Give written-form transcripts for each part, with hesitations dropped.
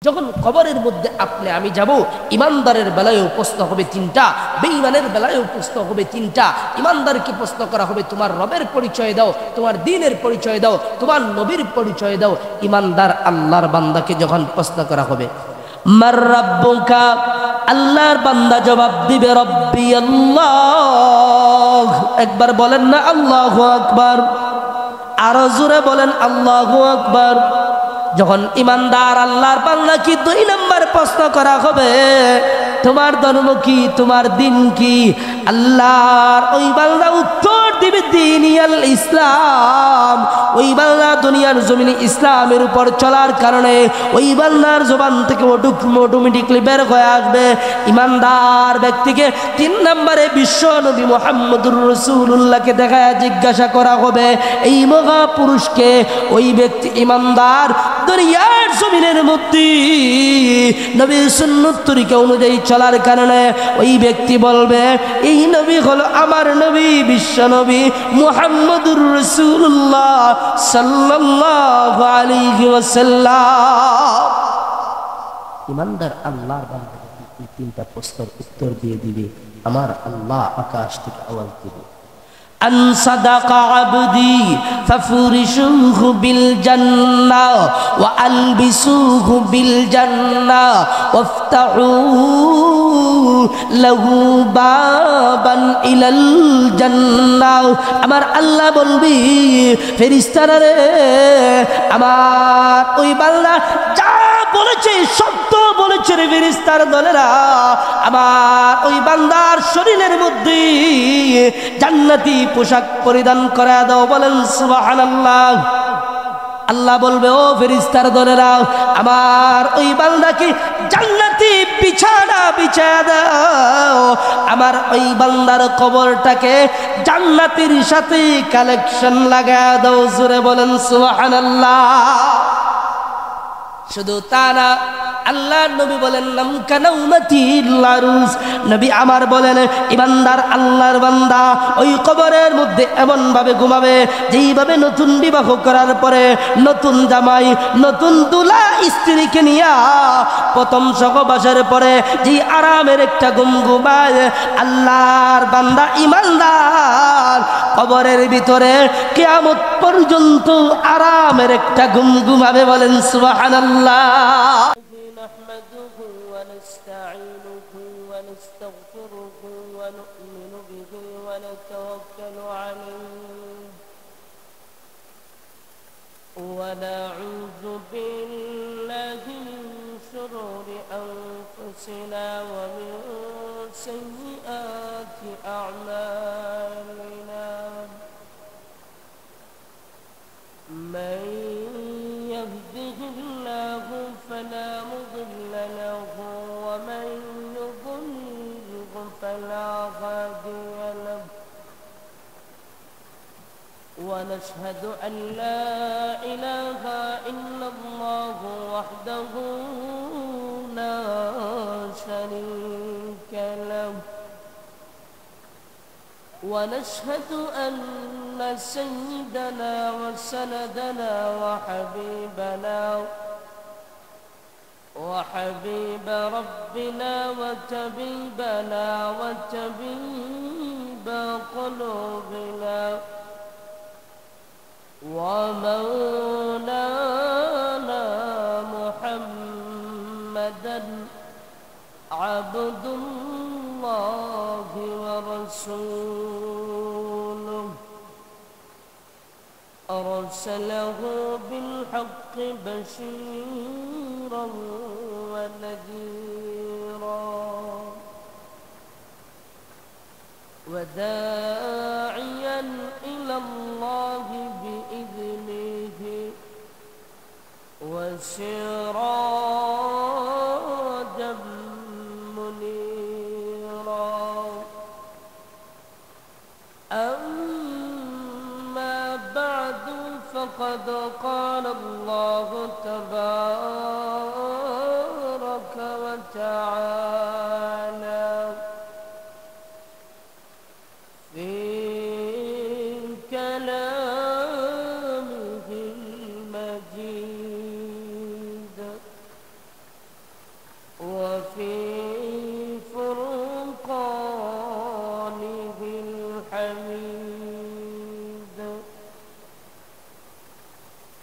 যখন কবরের মধ্যে আপনি আমি যাব, ইমানদারের বেলায়ও প্রশ্ন হবে তিনটা, বেঈমানের বেলায়ও প্রশ্ন হবে তিনটা। ইমানদারকে প্রশ্ন করা হবে তোমার রবের পরিচয় দাও, তোমার দ্বীনের পরিচয় দাও, তোমার নবীর পরিচয় দাও। ইমানদার আল্লাহর বান্দাকে যখন প্রশ্ন করা হবে মার রাব্বুকা, আল্লাহর বান্দা জবাব দিবে রব্বি আল্লাহ। একবার বলেন না আল্লাহু আকবার, আরো জোরে বলেন আল্লাহু আকবার। যখন ইমানদার আল্লাহর বান্দাকে 2 নম্বর প্রশ্ন করা হবে তোমার ধর্ম কি, তোমার দিন কি, আল্লাহর ওই বান্দা উত্তর দিবে দীনিয়াল ইসলাম। ওই বান্দা দুনিয়ার জমিনে ইসলামের উপর চলার কারণে ওই বান্দার জবান থেকে অটোমেটিকলি বের হয়ে আসবে ইমানদার ব্যক্তিকে 3 নম্বরে বিশ্ব নবী মুহাম্মদুর রাসূলুল্লাহকে দেখায় জিজ্ঞাসা করা হবে এই মহাপুরুষকে। ওই ব্যক্তি ইমানদার দুনিয়ার জমিনের মধ্যে নবীর সুন্নাত তরিকা অনুযায়ী চলার কারণে ওই ব্যক্তি বলবে এই নবী হলো আমার নবী, বিশ্ব নবী মুহাম্মদুর রাসূলুল্লাহ সাল্লাল্লাহু আলাইহি ওয়াসাল্লাম। ইমানদার আল্লাহর বান্দা এই 3টা প্রশ্নের উত্তর দিয়ে দিবে, আমার আল্লাহ আকাশ থেকে আওয়াজ দিবে আন সাদাকা আবদি ফাফুরিশুহু বিল জান্নাহ ওয়া আলবিসুহু বিল জান্নাহ ওয়াফতাহু লাহু বাবান ইলাল জান্নাহ। আমার আল্লাহ বলবি ফেরেশতারা রে, আমার ওই বান্দা যা বলেছে সত্য বলেছে রে ফেরেশতার দলেরা, আমার ওই বান্দার শরীরের মধ্যে জান্নাতি পোশাক পরিধান করা দাও। বলেন সুবহানাল্লাহ। আল্লাহ বলবে ও ফেরেশতার দলেরা, আমার ওই বান্দাকে জান্নাতি বিছানা বিছায়া দাও, আমার ওই বান্দার কবরটাকে জান্নাতের সাথে কালেকশন লাগায়া দাও। জোরে বলেন সুবহানাল্লাহ। শুধু তা না, আল্লাহর নবী বলেন নাম কানা উম্মতিল আরুস, নবী আমার বলেন ইমানদার আল্লাহর বান্দা ওই কবরের মধ্যে এমন ভাবে ঘুমাবে যেইভাবে নতুন বিবাহ করার পরে নতুন জামাই নতুন দুলা স্ত্রীকে নিয়া প্রথম সহবাসের পরে যে আরামের একটা ঘুম ঘুমায়, আল্লাহর বান্দা ইমানদার কবরের ভিতরে কিয়ামত পর্যন্ত আরামের একটা ঘুম ঘুমাবে। বলেন সুবহানাল্লাহ। ونستعينه ونستغفره ونؤمن به ونتوكل عليه ونعوذ بالله من شرور أنفسنا ومن سيئات أعمالنا من يهده الله فلا مضل له ومن يضلل فلا هادي له ونشهد أن لا إله إلا الله وحده لا شريك له ونشهد أن سيدنا وسندنا وحبيب ربنا وطبيبنا وطبيب قلوبنا ومولانا محمدا عبد الله ورسوله أرسله بالحق بشيرا ونذيرا وداعيا إلى الله بإذنه وسراجا منيرا. أما بعد فقد قال الله تبارك وتعالى في كلامه المجيد في فرقانه الحميد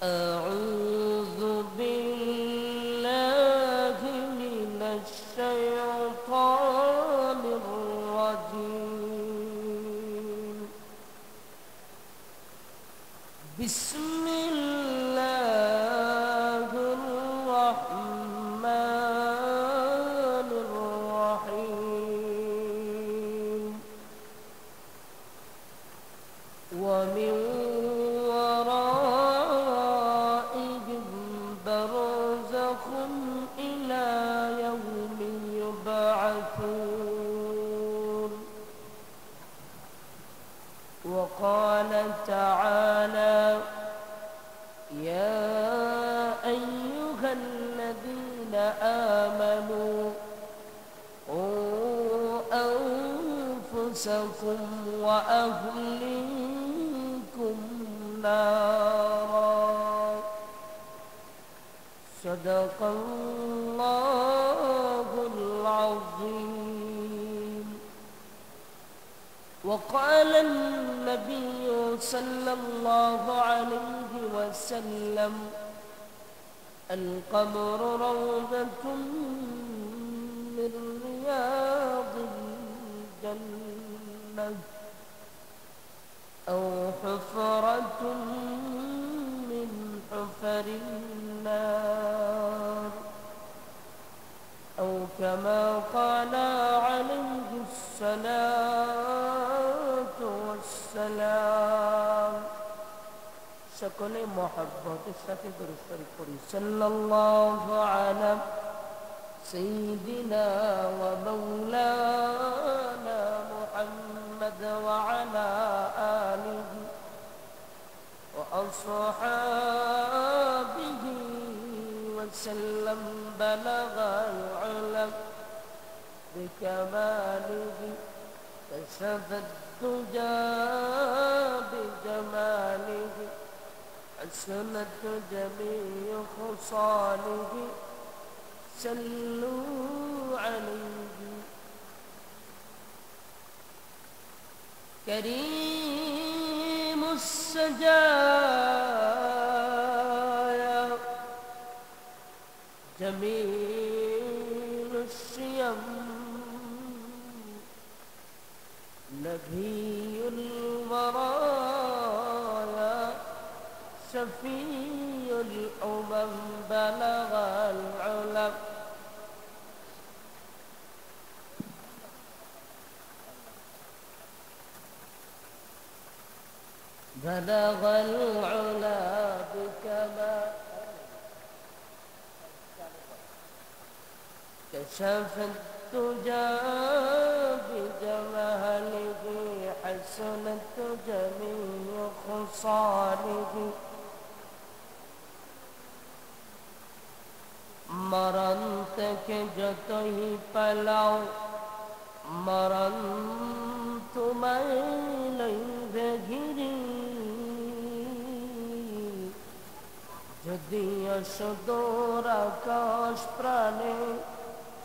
أعوذ بالله من الشيطان الرجيم بسم الله الرحمن الرحيم ومن ورائهم برزخ إلى يوم يبعثون وقال تعالى يا أيها الذين آمنوا قوا أنفسكم وأهليكم نارا صدق الله العظيم وقال النبي صلى الله عليه وسلم القبر روضة من رياض الجنة أو حفرة من حفر النار أو كما قال عليه الصلاة والسلام সকলে মহব্বতের সাথে দরুদ শরীফ পড়ি সাল্লাল্লাহু আলা সাইয়্যিদিনা ওয়া মাওলানা মুহাম্মদ ওয়া আলা আলিহি ওয়া আসহাবিহি ওয়া সাল্লাম বালাগাল উলা বিকামালিহি কাশাফাত দুজা বিজামালিহি حسنت جميع خصاله صلوا عليه كريم السجايا جميل الشيم نبي الورايا شفيع الأمم بلغ العلا بلغ العلا بكمال كشف الدجى بجماله حسنت جميع خصاله মরণ থেকে যতই পালাও মরণ তোমায় লইবে ঘিরি যদি অসদূর আকাশ প্রাণে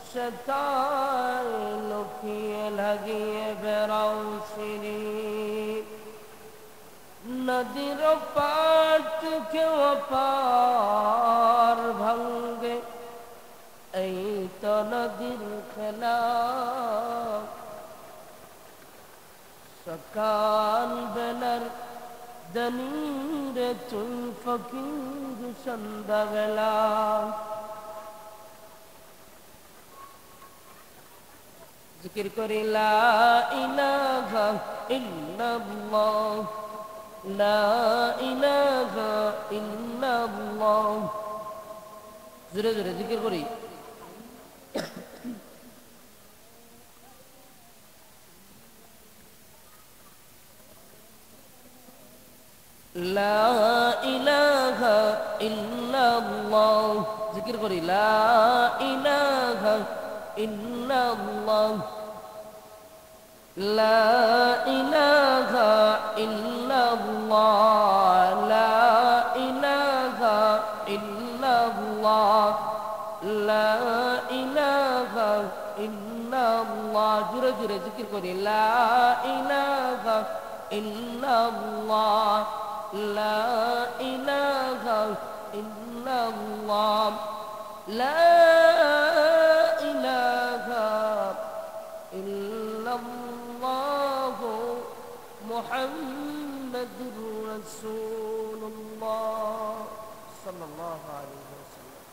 সেটাই লুকিয়ে লাগিয়ে বেড়াও সিঁড়ি নদীর পাট কেউ পার ভাঙ্গে এই তো নদীর খেলা সকাল বেলার দনিরে তুই ফকির সন্ধ্যাবেলা জিকির করি লা ইলাহা ইল্লাল্লাহ লা ইলাহা ইল্লাল্লাহ জোরে জোরে জিকির করি লা ইলাহা ইল্লাল্লাহ জিকির করি লা ইলাহা ইল্লাল্লাহ লা ইলাহা ইল্লাল্লাহ লা ইলাহা ইল্লাল্লাহ লা ইলাহা ইল্লাল্লাহ, জোরে জোরে জিকির করি, লা ইলাহা ইল্লাল্লাহ, লা ইলাহা ইল্লাল্লাহ, লা ইলাহা ইল্লাল্লাহ, মুহাম্মাদুর রাসূলুল্লাহ সাল্লাল্লাহু আলাইহি ওয়াসাল্লাম।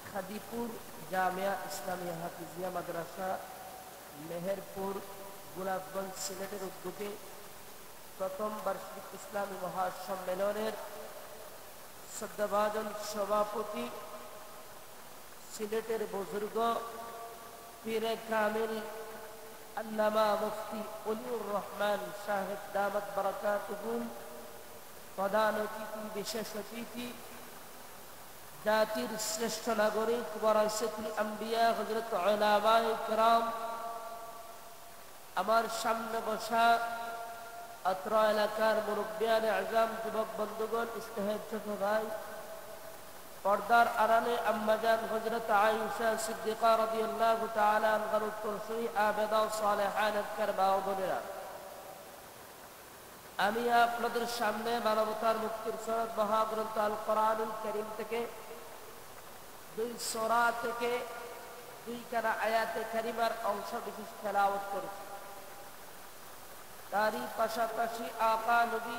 খাদিপুর জামিয়া ইসলামিয়া হাফিজিয়া মাদ্রাসা, মেহেরপুর, গোলাপগঞ্জ, সিলেটের উদ্যোগে প্রথম বার্ষিক ইসলামী মহাসম্মেলনের শ্রদ্ধাভাজন সভাপতি সিলেটের বুজুর্গ পীরে কামিল আল্লামা মুফতি ওলিউর রহমান সাহেব দামাত বারাকাতুহুম, প্রধান অতিথি, বিশেষ অতিথি, জাতির শ্রেষ্ঠ নাগরিক ওয়ারাসাতুল আম্বিয়া হযরত উলামায়ে কেরাম, আমার সামনে বসা অত্র এলাকার মুরব্বিয়ানে আজম, যুবক বন্ধুগণ, ইস্তেহার ছোট ভাই, পর্দার আড়ালে আম্মাজান হযরত আয়েশা সিদ্দিকা রাদিয়াল্লাহু তাআলা আনহার উত্তরসূরি আবেদা ও সালেহা নেককার মা ও বোনেরা, আমি আপনাদের সামনে মানবতার মুক্তির সনদ মহাগ্রন্থ আল কোরআনুল কারীম থেকে 2 সূরা থেকে 2 খানা আয়াতে কারিমার অংশ বিশেষ তেলাওয়াত করেছি। তারই পাশাপাশি আকা নবী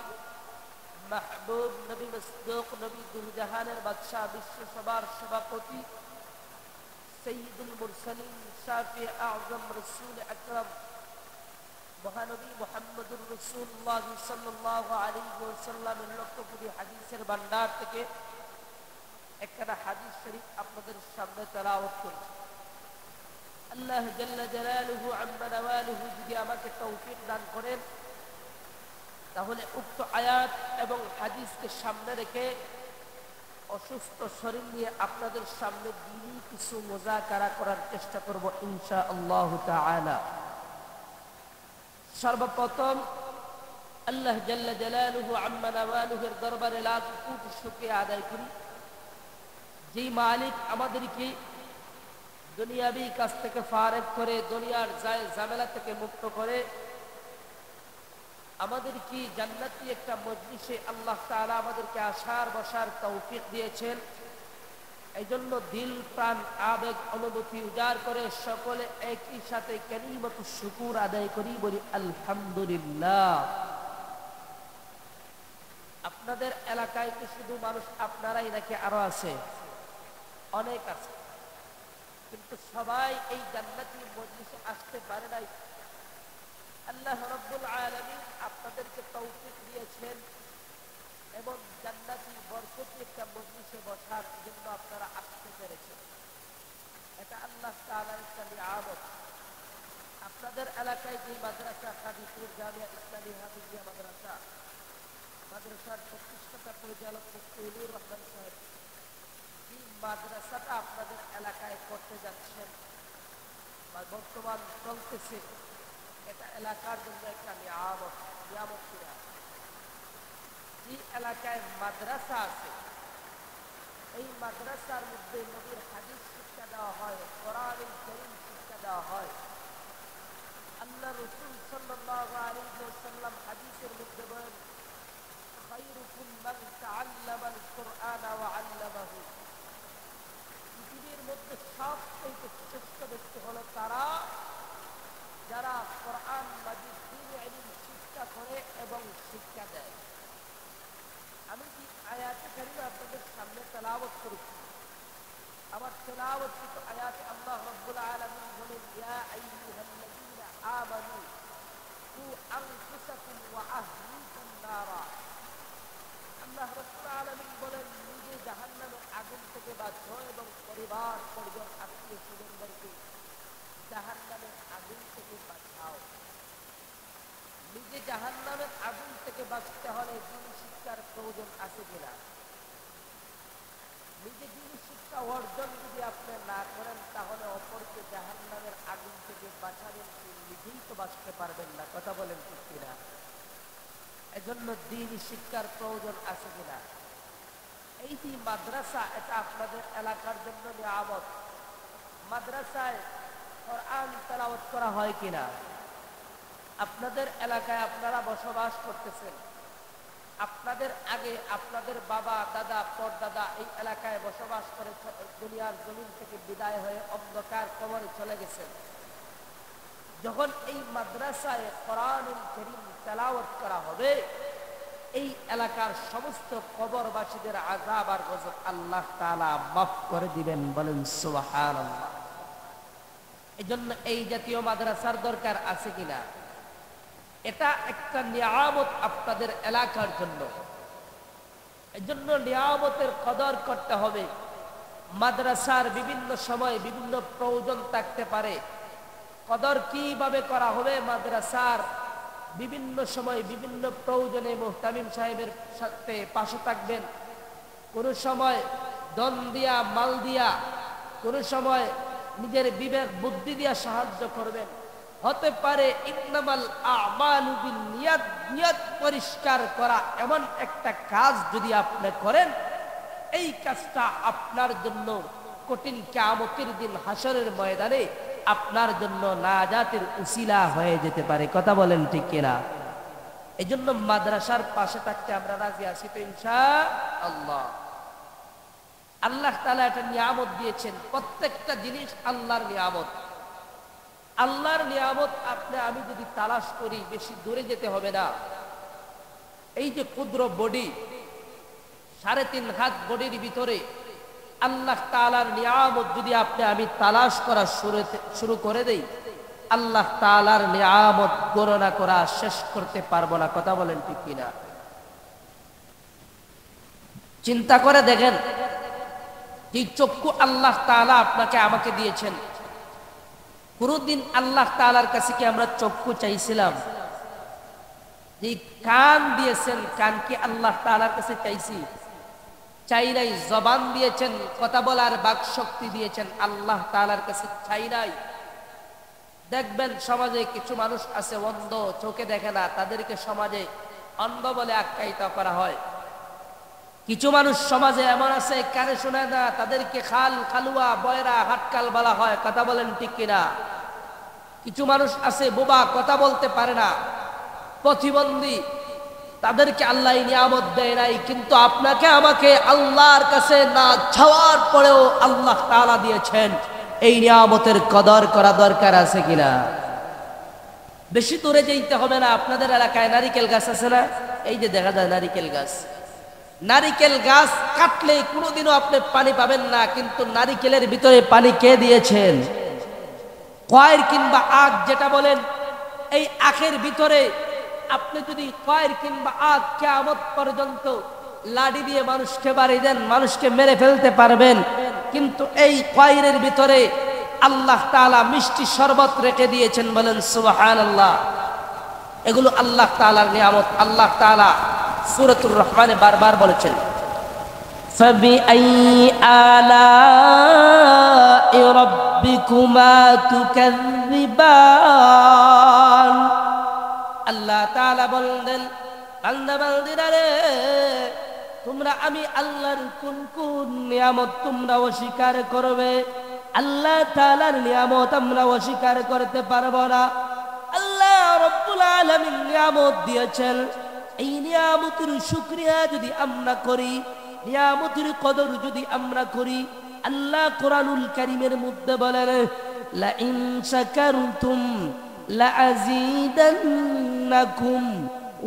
মাহবুব নবী মসদুক নবী দুজাহানের বাদশাহ, বিশ্ব সবার সভাপতি, সৈয়দুল মুরসালিন, শাফি আযম, রাসূল আকরাম, মহানবী মুহাম্মদুর রাসূলুল্লাহ সাল্লাল্লাহু আলাইহি ওয়াসাল্লামের লক্ষকোটি হাদিসের ভান্ডার থেকে একটা হাদিস শরীফ আপনাদের সামনে তেলাওয়াত করছি। আল্লাহ জাল্লা জালালুহু আম্মা নাওয়ালুহু যদি আমাকে তৌফিক দান করেন, তাহলে উক্ত আয়াত এবং হাদিসকে সামনে রেখে অসুস্থ শরীর নিয়ে আপনাদের সামনে দিনই কিছু মুযাকারা করার চেষ্টা করব ইনশাআল্লাহ তাআলা। সর্বপ্রথম আল্লাহ জাল্লা জালালুহু আম্মা নাওয়ালুহু এর দরবারে লাখ কোটি শুকরিয়া আদায় করি, যেই মালিক আমাদেরকে দুনিয়াবি কাজ থেকে ফারেক করে, দুনিয়ার ঝামেলা থেকে মুক্ত করে আমাদেরকে জান্নাতি একটা মজলিসে আল্লাহ তাআলা আমাদেরকে আসার বসার তৌফিক দিয়েছেন। এই জন্য দিল প্রাণ আবেগ অনুভূতি উজাড় করে সকলে একই সাথে কালিমাতু শুকুর আদায় করি, বলি আলহামদুলিল্লাহ। আপনাদের এলাকায় কি শুধু মানুষ আপনারাই নাকি আরো আছে? অনেক আছে, কিন্তু সবাই এই জান্নাতি মজলিসে আসতে পারে নাই। আল্লাহ রাব্বুল আলামিন আপনাদেরকে তৌফিক দিয়েছেন এবং জান্নাতি বরকতি একটা মজলিসে বসার জন্য আপনারা আসতে পেরেছেন। এটা আল্লাহ তাআলার একটা নিয়ামত। আপনাদের এলাকায় যে মাদ্রাসা খাদিপুর জামিয়া ইসলামিয়া হাফিজিয়া মাদ্রাসা, মাদ্রাসার প্রতিষ্ঠাতা পরিচালক মুফতি ওলিউর রহমান সাহেব যে মাদ্রাসাটা আপনাদের এলাকায় করতে যাচ্ছেন বা বর্তমান চলতেছে, এটা এলাকার জন্য একটা নিয়ামত। নিয়ামত কিনা? যে এলাকায় মাদ্রাসা আছে, এই মাদ্রাসার মধ্যে নবীর হাদিস শিক্ষা দেওয়া হয়, কোরআনুল কারীম শিক্ষা দেওয়া হয়। আল্লাহ রাসূল সাল্লাল্লাহু আলাইহি ওয়াসাল্লাম হাদিসের মধ্যে বলেন, খায়রুকুম মান তাআল্লামাল কুরআনা ওয়া আল্লামাহু। পৃথিবীর মধ্যে সবচেয়ে শ্রেষ্ঠ ব্যক্তি হলো তারা যারা কোরআন মাজিদ দ্বীনি ইলম শিক্ষা করে এবং শিক্ষা দেয়। আমি যে আয়াতে কারিমা আপনাদের সামনে তেলাওয়াত করেছি, আমার তেলাওয়াতকৃত আয়াতে আল্লাহ রাব্বুল আলামিন বলেন, ইয়া আইয়ুহাল্লাযীনা আমানু কু আনফুসাকুম ওয়া আহলিকুম নারা। আল্লাহ রাব্বুল আলামিন বলেন, নিজে জাহান্নামের আগুন থেকে বাঁচো এবং পরিবার পরিজন আত্মীয় স্বজনদেরকে জাহান্নামের আগুন থেকে বাঁচাও। নিজে জাহান্নামের আগুন থেকে বাঁচতে হলে দ্বীনি শিক্ষার প্রয়োজন আছে কিনা? নিজে দ্বীনি শিক্ষা অর্জন যদি আপনি না করেন, তাহলে অপরকে জাহান্নামের আগুন থেকে বাঁচাবেন, নিজেই তো বাঁচতে পারবেন না। কথা বলেন ঠিক কিনা? এজন্য দ্বীনি শিক্ষার প্রয়োজন আছে কিনা? এই যে মাদ্রাসা, এটা আপনাদের এলাকার জন্য নিয়ামত। মাদ্রাসায় কোরআন তেলাওয়াত করা হয় কিনা? আপনাদের এলাকায় আপনারা বসবাস করতেছেন, আপনাদের আগে আপনাদের বাবা দাদা পরদাদা এই এলাকায় বসবাস করে দুনিয়ার জমিন থেকে বিদায় হয়ে অন্ধকার কবরে চলে গেছেন। যখন এই মাদ্রাসায় কোরআনুল কারীম তেলাওয়াত করা হবে, এই এলাকার সমস্ত কবরবাসীদের আযাব আর গজব আল্লাহ তাআলা মাফ করে দিবেন। বলেন সুবহানাল্লাহ। এজন্য এই জাতীয় মাদ্রাসার দরকার আছে কিনা? এটা একটা নিয়ামত আপনাদের এলাকার জন্য। এজন্য নিয়ামতের কদর করতে হবে। মাদ্রাসার বিভিন্ন সময় বিভিন্ন প্রয়োজন থাকতে পারে, কদর কিভাবে করা হবে? মাদ্রাসার বিভিন্ন সময় বিভিন্ন প্রয়োজনে মুহতামিম সাহেবের সাথে পাশে থাকবেন। কোন সময় ধন দিয়া, মাল দিয়া, কোন সময় নিজের বিবেক বুদ্ধি দিয়া সাহায্য করবেন। হতে পারে ইন্নামাল আমালু বিন্নিয়াত, নিয়ত পরিষ্কার করা এমন একটা কাজ যদি আপনি করেন, এই কাজটা আপনার জন্য কঠিন কিয়ামতের দিন হাসরের ময়দানে আপনার জন্য নাজাতের উসিলা হয়ে যেতে পারে। কথা বলেন ঠিক কিনা? এই জন্য মাদ্রাসার পাশে থাকতে আমরা রাজি আছি তো ইনশাআল্লাহ। আল্লাহ তাআলা একটা নিয়ামত দিয়েছেন, প্রত্যেকটা জিনিস আল্লাহর নিয়ামত। আল্লাহর নিয়ামত আপনি আমি যদি তালাশ করি, বেশি দূরে যেতে হবে না। এই যে ক্ষুদ্র বডি, 3.5 হাত বডির ভিতরে আল্লাহ তাআলার নিয়ামত যদি আপনি আমি তালাশ করা শুরু করে দেই, আল্লাহ তাআলার নিয়ামত গণনা করা শেষ করতে পারবো না। কথা বলেন ঠিক কিনা? চিন্তা করে দেখেন, যে চক্ষু আল্লাহ তাআলা আপনাকে আমাকে দিয়েছেন, কোনদিন আল্লাহ তাআলার কাছে কি আমরা চক্ষু চাইছিলাম? যে কান দিয়েছেন, কান কি আল্লাহ তাআলার কাছে চাইছি? চাই নাই। জবান দিয়েছেন, কথা বলার বাক শক্তি দিয়েছেন, আল্লাহ তাআলার কাছে চাই নাই। দেখবেন সমাজে কিছু মানুষ আছে অন্ধ, চোখে দেখে না, তাদেরকে সমাজে অন্ধ বলে আখ্যায়িত করা হয়। কিছু মানুষ সমাজে এমন আছে কানে শোনে না, তাদেরকে খালুয়া, বয়রা, হাটকাল বলা হয়। কথা বলেন ঠিক কিনা? কিছু মানুষ আছে বোবা, কথা বলতে পারে না, প্রতিবন্ধী, তাদেরকে আল্লাহ নিয়ামত দেয় নাই, কিন্তু আপনাকে আমাকে আল্লাহর কাছে না চাওয়ার পরেও আল্লাহ তাআলা দিয়েছেন। এই নিয়ামতের কদর করা দরকার আছে কিনা? বেশি দূরে যেতে হবে না। আপনাদের এলাকায় নারিকেল গাছ আছে না? এই যে দেখা যায় নারিকেল গাছ, নারিকেল গাছ কাটলে কোনোদিনও আপনি পানি পাবেন না, কিন্তু নারিকেলের ভিতরে পানি কে দিয়েছেন? কয়ের কিংবা আখ যেটা বলেন, এই আখের ভিতরে আপনি যদি কয়ের কিংবা আখ কিয়ামত পর্যন্ত লাঠি দিয়ে মানুষকে বাড়ি দেন, মানুষকে মেরে ফেলতে পারবেন, কিন্তু এই কয়ের ভিতরে আল্লাহ তাআলা মিষ্টি শরবত রেখে দিয়েছেন। বলেন সুবহানাল্লাহ। এগুলো আল্লাহ তাআলার নিয়ামত। আল্লাহ তাআলা সূরাতুর রহমানে বারবার বলেছেন, ফাবিআইয়ি আলা'i রাব্বিকুমা তুকাযযিবান। আল্লাহ তাআলা বলেন, বান্দা বান্দিরা রে, তোমরা আমি আল্লাহর কোন কোন নিয়ামত তোমরা অস্বীকার করবে? আল্লাহ তাআলার নিয়ামত আমরা অস্বীকার করতে পারবো না। আল্লাহ রাব্বুল আলামিন নিয়ামত দিয়েছেন, এই নিয়ামতের শুকরিয়া যদি আমরা করি, নিয়ামতের কদর যদি আমরা করি, আল্লাহ কোরআনুল কারীমের মধ্যে বলেন, লা ইন শাকারতুম লা আযীদান্নাকুম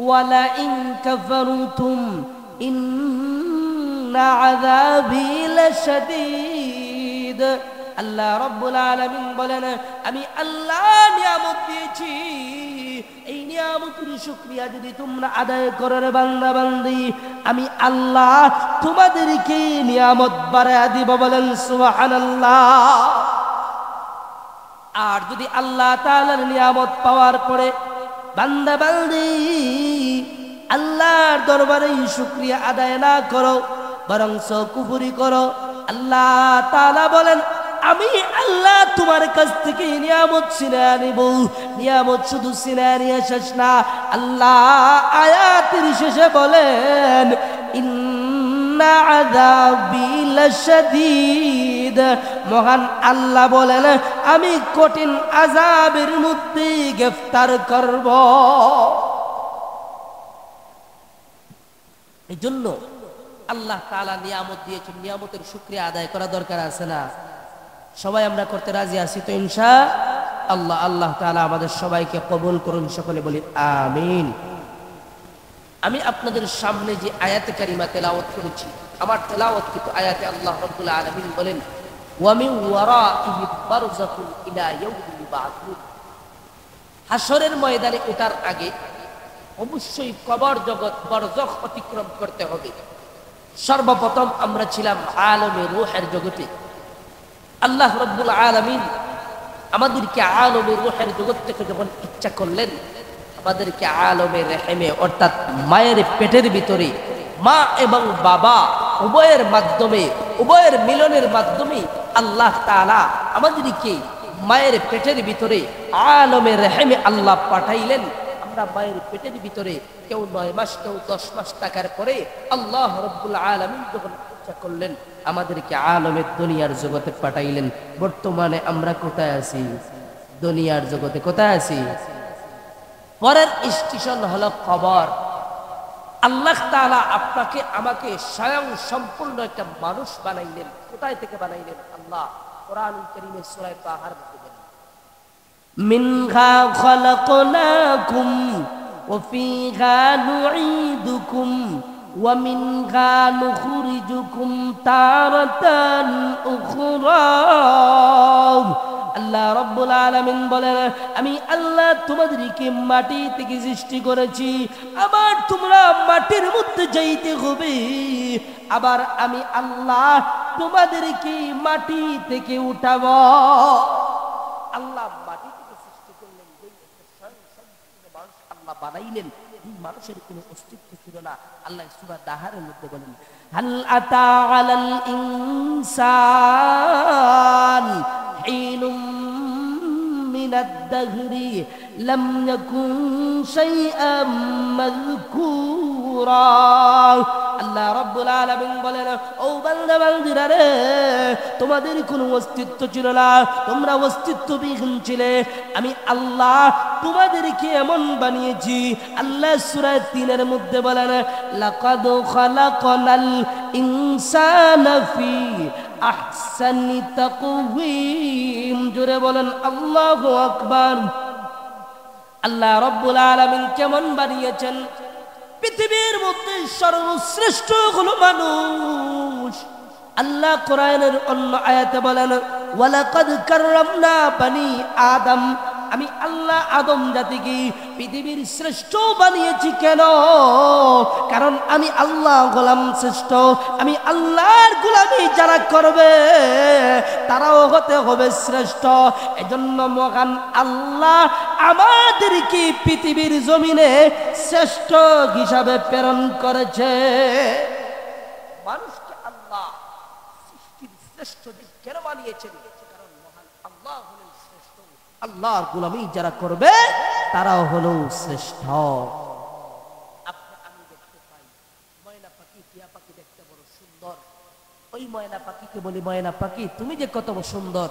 ওয়া লা ইন কাফারতুম ইন্না আযাবি লাশাদীদ। আল্লাহ রাব্বুল আলামিন বলেন, আমি আল্লাহ নিয়ামত দিয়েছি, এই নিয়ামতের শুকরিয়া যদি তোমরা আদায় করো রে বান্দা বান্দি, আমি আল্লাহ তোমাদেরকে নিয়ামত বাড়ায়া দিব। বলেন সুবহানাল্লাহ। আর যদি আল্লাহ তাআলার নিয়ামত পাওয়ার পরে বান্দা বান্দি আল্লাহর দরবারে শুকরিয়া আদায় না করো, বরং কুফরি করো, আল্লাহ তাআলা বলেন, আমি আল্লাহ তোমার কাছ থেকে নিয়ামত ছিনিয়ে নিব। নিয়ামত শুধু ছিনিয়ে নিয়ে শেষ না, আল্লাহ আয়াতের শেষে বলেন, ইন্না আযাবি লাশাদীদ, শাদীদ, মহান আল্লাহ বলেন আমি কঠিন আযাবের মধ্যে গ্রেফতার করব। এই জন্য আল্লাহ তাআলা নিয়ামত দিয়েছেন, নিয়ামতের শুকরিয়া আদায় করা দরকার আছে না? সবাই আমরা করতে রাজি আছি তো ইনশাআল্লাহ? আল্লাহ তাআলা আমাদের সবাইকে কবুল করুন, সকলে বলি আমিন। আমি আপনাদের সামনে যে আয়াতে কারিমা তেলাওয়াত করেছি, আমার তেলাওয়াত কিন্তু আয়াতে আল্লাহ রাব্বুল আলামিন বলেন ওয়া মিন ওয়ারাইহি বারযাখুন ইলা ইয়াউমিল ইউবআসুন। হাসরের ময়দানে ওঠার আগে অবশ্যই কবর জগৎ বরজখ অতিক্রম করতে হবে। সর্বপ্রথম আমরা ছিলাম আলমে রূহের জগতে। আল্লাহ রাব্বুল আলামিন আমাদেরকে আলমে রূহের জগৎ থেকে যখন ইচ্ছা করলেন, আমাদেরকে আলমে রেহেমে অর্থাৎ মায়ের পেটের ভিতরে, মা এবং বাবা উভয়ের মাধ্যমে, উভয়ের মিলনের মাধ্যমে আল্লাহ তাআলা আমাদেরকে মায়ের পেটের ভিতরে আলমে রেহেমে আল্লাহ পাঠাইলেন। আমরা মায়ের পেটের ভিতরে কেউ 9 মাস, কেউ 10 মাস থাকার পরে আল্লাহ রাব্বুল আলামিন যখন ইচ্ছা করলেন আমাদেরকে আলমের দুনিয়ার জগতে পাঠাইলেন। বর্তমানে আমরা কোথায় আছি? দুনিয়ার জগতে। কোথায় আছি? পরের স্টেশন হলো কবর। আল্লাহ তাআলা আপনাকে আমাকে স্বয়ং সম্পূর্ণ একটা মানুষ বানাইলেন। কোথায় থেকে বানাইলেন? আল্লাহ কোরআনুল কারীমে সূরা তাহার মধ্যে বলেন মিনহা খালাকনাকুম ওয়া ফিহা নুঈদুকুম ওয়া মিনহা নুখরিজুকুম তারাতান উখরা। আল্লাহ রাব্বুল আলামিন বলেন আমি আল্লাহ তোমাদেরকে মাটি থেকে সৃষ্টি করেছি, আবার তোমরা মাটির মধ্যে যাইতে হবে, আবার আমি আল্লাহ তোমাদেরকে মাটি থেকে উঠাবো। আল্লাহ মাটি থেকে সৃষ্টি করলেন, যেই একটা স্বয়ং সম্পূর্ণ মানুষ আল্লাহ বানাইলেন, এই মানুষের কোনো অস্তিত্ব ছিল না। আল্লাহ সূরা দাহারের মধ্যে বলেন হাল আতা আলাল ইনসান হিনুম মিনাদ দাহরি লাম ইয়াকুন শাইআম মাযকুরা। আল্লাহ রাব্বুল আলামিন বলেন ও বান্দা বান্দীরা রে, তোমাদের কোনো অস্তিত্ব ছিল না, তোমরা অস্তিত্ববিহীন ছিলে। আমি আল্লাহ তোমাদেরকে এমন বানিয়েছি। আল্লাহ সূরা 3 মধ্যে বলেন লাকাদ খালাকনাল ইনসানা ফি আহসানি তাকওয়িম। জোরে বলেন আল্লাহু আকবার। আল্লাহ রাব্বুল আলামিন কেমন বানিয়েছেন? পৃথিবীর মধ্যে সর্বশ্রেষ্ঠ হলো মানুষ। আল্লাহ কোরআনের অন্য আয়াতে বলেন ওয়ালাকাদ কাররামনা বানি আদম। আমি আল্লাহ আদম জাতিকে পৃথিবীর শ্রেষ্ঠ বানিয়েছি। কেন? কারণ আমি আল্লাহ গোলাম শ্রেষ্ঠ। আমি আল্লাহর গোলামি যারা করবে তারাও হতে হবে শ্রেষ্ঠ। এজন্য মহান আল্লাহ আমাদেরকে পৃথিবীর জমিনে শ্রেষ্ঠ হিসাবে প্রেরণ করেছে। মানুষকে আল্লাহ সৃষ্টির শ্রেষ্ঠ দিক কেন বানিয়েছেন? কারণ মহান আল্লাহ হলেন শ্রেষ্ঠ। আল্লাহর গোলামি যারা করবে তারাও হলো শ্রেষ্ঠ। আমি দেখতে পাই ময়না পাখি, টিয়া পাখি দেখতে বড় সুন্দর। ওই ময়না পাখিকে বলি ময়না পাখি তুমি যে কত সুন্দর,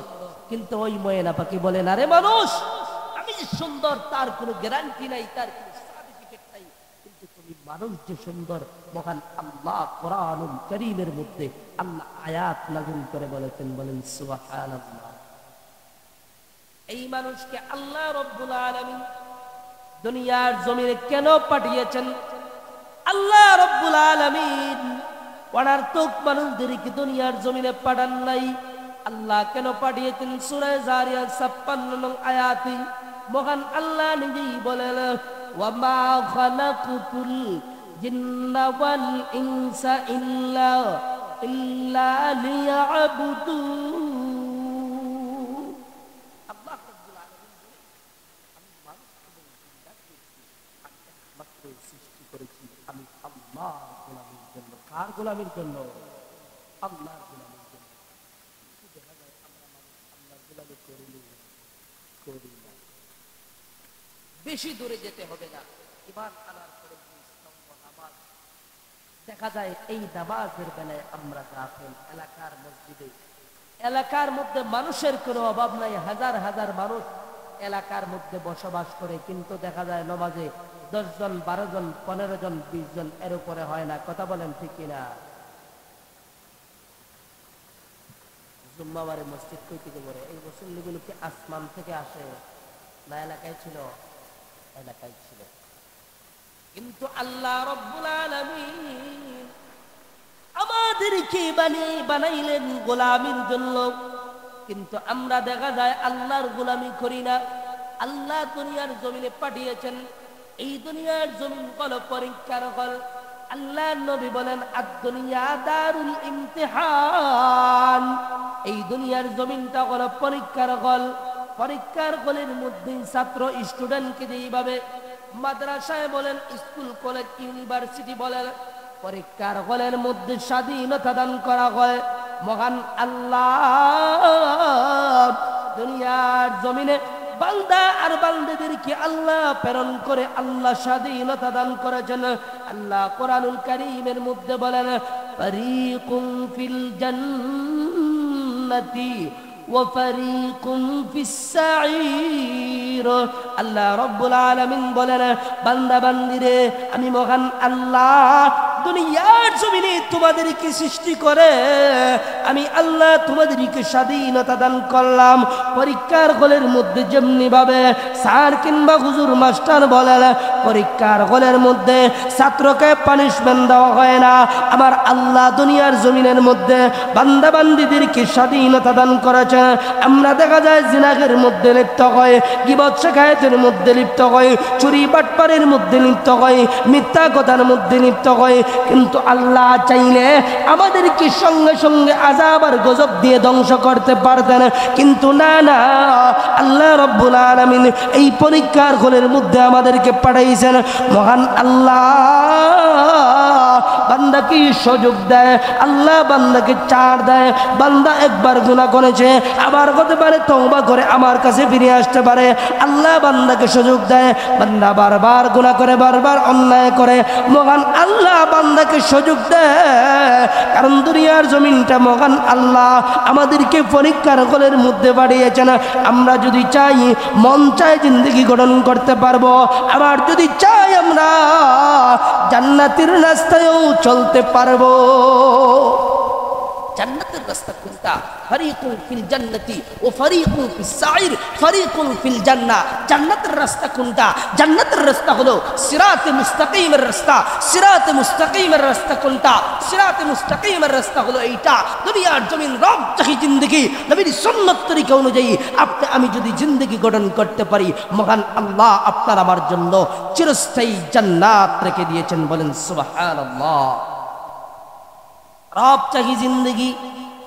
কিন্তু ওই ময়না পাখি বলে না রে মানুষ আমি যে সুন্দর তার কোনো গ্যারান্টি নাই, তার কোনো সার্টিফিকেট নাই, কিন্তু তুমি মানুষ যে সুন্দর। মহান আল্লাহ কোরআনুল কারীমের মধ্যে আল্লাহ আয়াত নাযিল করে বলেছেন, বলেন সুবহানাল্লাহ। এই মানুষকে আল্লাহ রাব্বুল আলামিন দুনিয়ার জমিনে কেন পাঠিয়েছেন? আল্লাহ রাব্বুল আলামিন অনার্থক মানুষদেরকে দুনিয়ার জমিনে পাঠান নাই। আল্লাহ কেন পাঠিয়েছেন? সূরা জারিয়াত 56 নং আয়াতে মহান আল্লাহ নিজেই বলেন ওয়া মা খালাকুতুল জিন্না ওয়াল ইনসা ইল্লা লিয়াবুদুন। আল্লাহ রাব্বুল আলামিন বলেন আমি মানুষ এবং জিন্নাতকে আমি একমাত্র সৃষ্টি করেছি আমি আল্লাহর গোলামির জন্য। কার গোলামির জন্য? আল্লাহর গোলামির জন্য। দেখা যায় আমরা মানুষ আল্লাহর গোলামি করি না। বেশি দূরে যেতে হবে না, ঈমান আনার পরে নামাজ দেখা যায় এই নামাজের বেলায় আমরা গাফেল। এলাকার মসজিদে এলাকার মধ্যে মানুষের কোনো অভাব নাই, হাজার হাজার মানুষ এলাকার মধ্যে বসবাস করে, কিন্তু দেখা যায় নামাজে 10 জন 12 জন 15 জন 20 জন এর উপরে হয় না। কথা বলেন ঠিক কিনা? জুম্মাবারে মসজিদ কই থেকে পড়ে? এই মুসল্লিগুলো কি আসমান থেকে আসে না এলাকায় ছিল? এলাকায় ছিল। কিন্তু আল্লাহ রাব্বুল আলামিন আমাদেরকে বানাইলেন গোলামির জন্য, কিন্তু আমরা দেখা যায় আল্লাহর গোলামি করি না। আল্লাহ দুনিয়ার জমিনে পাঠিয়েছেন, এই দুনিয়ার জমিন হলো পরীক্ষার ঘর। আল্লাহ নবী বলেন আদ-দুনিয়া দারুল ইমতিহান, এই দুনিয়ার জমিনটা হলো পরীক্ষার ঘর। পরীক্ষার ঘরের মধ্যে ছাত্র স্টুডেন্টকে যেইভাবে মাদ্রাসায় বলেন, স্কুল কলেজ ইউনিভার্সিটি বলেন, পরীক্ষার হলের মধ্যে স্বাধীনতা দান করা হয়। মহান আল্লাহ দুনিয়ার জমিনে বান্দা আর বান্দাদেরকে আল্লাহ প্রেরণ করে আল্লাহ স্বাধীনতা দান করেছেন। আল্লাহ কোরআনুল কারীমের মধ্যে বলেন ফারীকুম ফিল জান্নাতি ওয়া ফারীকুম ফিস সাঈর। আল্লাহ রাব্বুল আলামিন বলেন বান্দা বান্দিরে, আমি মহান আল্লাহ দুনিয়ার জমিনে তোমাদেরকে সৃষ্টি করে আমি আল্লাহ তোমাদেরকে স্বাধীনতা দান করলাম। পরীক্ষার হলের মধ্যে যেমনি ভাবে স্যার কিংবা হুজুর মাস্টার বলেন পরীক্ষার হলের মধ্যে ছাত্রকে পানিশমেন্ট দেওয়া হয় না, আমার আল্লাহ দুনিয়ার জমিনের মধ্যে বান্দা বান্দিদেরকে স্বাধীনতা দান করেছে। আমরা দেখা যায় জিনাহের মধ্যে লিপ্ত হয়, গীবত শিকায়েতের মধ্যে লিপ্ত হয়, চুরি বাটপারের মধ্যে লিপ্ত হয়, মিথ্যা কথার মধ্যে লিপ্ত হয়, কিন্তু আল্লাহ চাইলে আমাদেরকে সঙ্গে সঙ্গে আযাব আর গজব দিয়ে ধ্বংস করতে পারতেন, কিন্তু না না, আল্লাহ রাব্বুল আলামিন এই পরীক্ষার হলের মধ্যে আমাদেরকে পাঠাইছেন। মহান আল্লাহ বান্দাকে সুযোগ দেয়, আল্লাহ বান্দাকে ছাড় দেয়। বান্দা একবার গুনাহ করেছে, আবার হতে পারে তওবা করে আমার কাছে ফিরে আসতে পারে, আল্লাহ বান্দাকে সুযোগ দেয়। বান্দা বারবার গুনাহ করে, বারবার অন্যায় করে, মহান আল্লাহ বান্দাকে সুযোগ দেয়। কারণ দুনিয়ার জমিনটা মহান আল্লাহ আমাদেরকে পরীক্ষার হলের মধ্যে পাঠিয়েছেন। আমরা যদি চাই মন চায় জিন্দেগি গঠন করতে পারবো, আবার যদি চাই আমরা জান্নাতের রাস্তায়ও চলতে পারবো। জান্নাতের রাস্তা কোনটা? ফারিকুন ফিল জান্নাতি ও ফারিকুন ফিস সাঈর, ফারিকুন ফিল জান্নাহ। জান্নাতের রাস্তা কোনটা? জান্নাতের রাস্তা হলো সিরাতে মুস্তাকিমের রাস্তা। সিরাতে মুস্তাকিমের রাস্তা কোনটা? সিরাতে মুস্তাকিমের রাস্তা হলো এইটা। দুনিয়ার জমিন রব চাহি জিন্দেগি নবীর সুন্নাত তরিকা অনুযায়ী আপনি আমি যদি জিন্দেগি গঠন করতে পারি, মহান আল্লাহ আপনার আমার জন্য চিরস্থায়ী জান্নাত রেখে দিয়েছেন। বলেন সুবহানাল্লাহ। রব চাহি জিন্দেগি,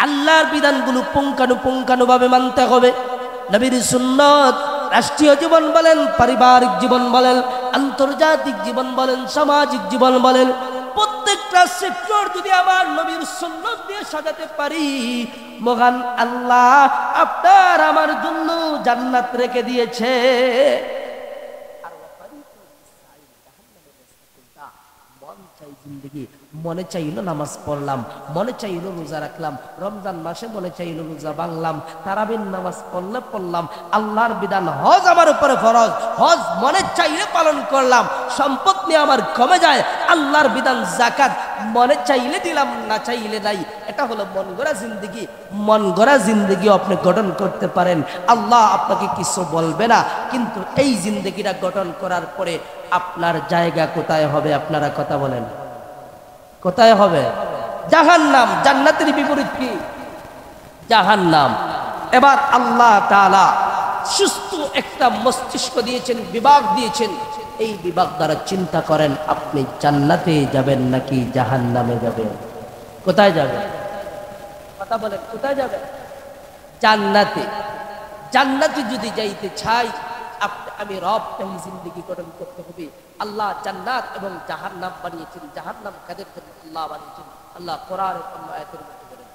আল্লাহর বিধানগুলো পুঙ্খানুপুঙ্খানুভাবে মানতে হবে। নবীর সুন্নাত রাষ্ট্রীয় জীবন বলেন, পারিবারিক জীবন বলেন, আন্তর্জাতিক জীবন বলেন, সামাজিক জীবন বলেন, প্রত্যেকটা সেক্টর যদি আমার নবীর সুন্নাত দিয়ে সাজাতে পারি, মহান আল্লাহ আপনার আমার জন্য জান্নাত রেখে দিয়েছে। জিন্দেগি মনে চাইলো নামাজ পড়লাম, মনে চাইলো রোজা রাখলাম, রমজান মাসে মনে চাইলো রোজা ভাঙলাম, তারাবির নামাজ পড়লাম, আল্লাহর বিধান হজ আমার উপরে ফরজ, হজ মনে চাইলে পালন করলাম, সম্পদ নিয়ে আমার কমে যায়, আল্লাহর বিধান যাকাত মনে চাইলে দিলাম, না চাইলে নাই। এটা হলো মন গড়া জিন্দেগি। মন গড়া জিন্দেগি আপনি গঠন করতে পারেন, আল্লাহ আপনাকে কিছু বলবে না, কিন্তু এই জিন্দেগিটা গঠন করার পরে আপনার জায়গা কোথায় হবে? আপনারা কথা বলেন, কোথায় হবে? জাহান্নাম। জান্নাতের বিপরীত কি? জাহান্নাম। এবার আল্লাহ তাআলা সুস্থ একটা মস্তিষ্ক দিয়েছেন, বিভাগ দিয়েছেন, এই বিভাগ দ্বারা চিন্তা করেন আপনি জান্নাতে যাবেন নাকি জাহান্নামে যাবেন? কোথায় যাবেন? কথা বলেন, কোথায় যাবেন? জান্নাতে। জান্নাতে যদি যাইতে চাই আমি রব চাহি জিন্দেগি গঠন করতে হবে। আল্লাহ জান্নাত এবং জাহান্নাম বানিয়েছেন। জাহান্নাম কাদের জন্য আল্লাহ বানিয়েছেন? আল্লাহ কোরআনের অন্য আয়াতের মধ্যে বলেন,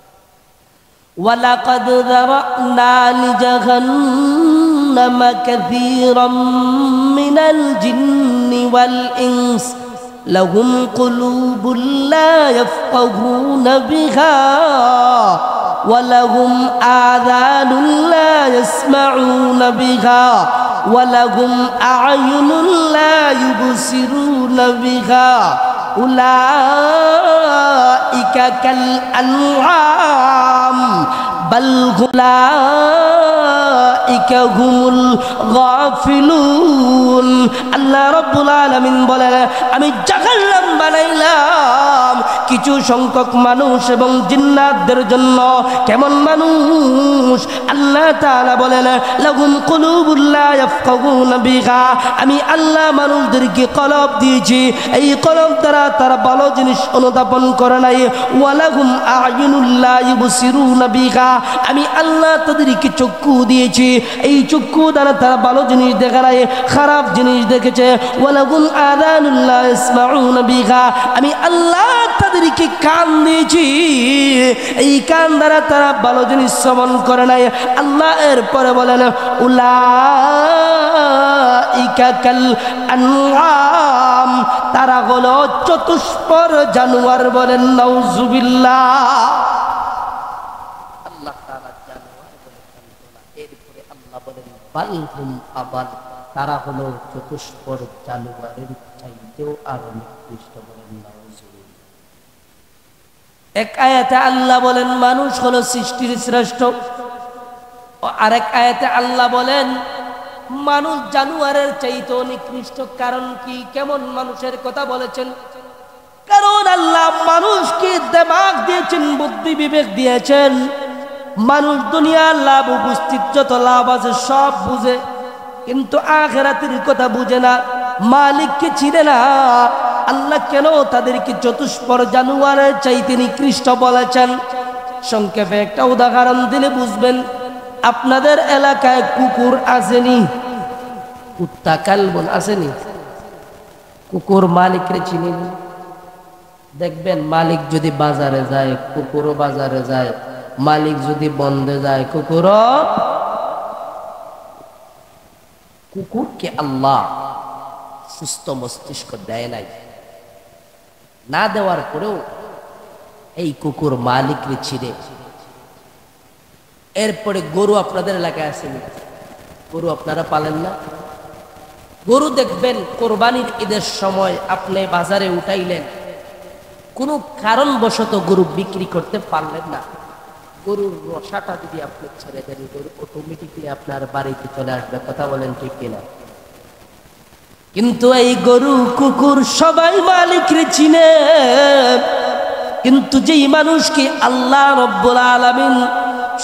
ওয়ালাকাদ যারানা লিজাহান্নামা কাসীরাম মিনাল জিন্নি ওয়াল ইনস লাহুম কুলুবুন লা ইয়াফকাহুনা বিহা ওয়ালাহুম আযানুন লা ইয়াসমাউনা বিহা ওয়ালাহুম আ'য়ুনুন লা ইউবসিরুনা বিহা উলাইকা কাল আনআম বাল উলাইকা হুমুল গাফিলুন। আল্লাহ রাব্বুল আলামিন বলেন, আমি জাহান্নাম বানাইলাম কিছু সংখ্যক মানুষ এবং জিন্নাতদের জন্য। কেমন মানুষ? আল্লাহ তাআলা বলেন, লাহুম কুলুবুল লা ইয়াফকাহুনা বিহা, আমি আল্লাহ মানুষদেরকে কলব দিয়েছি, এই কলব দ্বারা তারা ভালো জিনিস অনুধাবন করে নাই। ওয়ালাহুম আ'য়ুনুল লা ইউবসিরুনা বিহা, আমি আল্লাহ তাদেরকে চক্ষু দিয়েছি, এই চক্ষু দ্বারা তারা ভালো জিনিস দেখে নাই, খারাপ জিনিস দেখেছে। ওয়ালাহুম আযানুল লা ইয়াসমাউনা বিহা, আমি আল্লাহ তাদেরকে কান দিয়েছি, এই কান দ্বারা তারা ভালো জিনিস শ্রবণ করে নাই। আল্লাহ এরপরে বলেন, উলাইকা কাল আনআম, তারা হলো চতুষ্পর জানোয়ার। বলেন নাউজুবিল্লাহ। আল্লাহ তাআলা জানোয়ার বলেছেন না, এরপরে আল্লাহ বলেন বাল হুম আবাল, তারা হলো চতুষ্পর জানোয়ারের চাইতেও আরো নিকৃষ্ট। বলেন নাউজুবিল্লাহ। এক আয়াতে আল্লাহ বলেন মানুষ হলো সৃষ্টির শ্রেষ্ঠ, আরেক আয়াতে আল্লাহ বলেন মানুষ জানোয়ারের চাইতেও নিকৃষ্ট। কারণ কি? কেমন মানুষের কথা বলেছেন? কারণ আল্লাহ মানুষকে দিমাগ দিয়েছেন, বুদ্ধি বিবেক দিয়েছেন। মানুষ দুনিয়ার লাভ উপস্থিত যত লাভ আছে সব বুঝে, কিন্তু আখিরাতের কথা বুঝে না, মালিককে চিনে না। আল্লাহ কেন তাদেরকে চতুষ্পর জানোয়ারের চাইতে নিকৃষ্ট বলেছেন? সংক্ষেপে একটা উদাহরণ দিলে বুঝবেন। আপনাদের এলাকায় কুকুর আসেনি? কুত্তা কালবন আসেনি? কুকুর মালিকরে চিনেনি? দেখবেন মালিক যদি বাজারে যায় কুকুরও বাজারে যায়, মালিক যদি বন্ধে যায় কুকুরও। কুকুরকে আল্লাহ সুস্থ মস্তিষ্ক দেয় নাই, না দেওয়ার পরেও এই কুকুর মালিকরে চিনে। এরপরে গরু আপনাদের এলাকায় আসেনি? গরু আপনারা পালেন না? গরু দেখবেন কোরবানির ঈদের সময় আপনি বাজারে উঠাইলেন, কোনো কারণবশত গরু বিক্রি করতে পারলেন না, গরুর রসাটা যদি আপনি ছেড়ে দেন গরু অটোমেটিকলি আপনার বাড়িতে চলে আসবে। কথা বলেন ঠিক কিনা? কিন্তু এই গরু কুকুর সবাই মালিকরে চিনে। কিন্তু যেই মানুষকে আল্লাহ রব্বুল আলামিন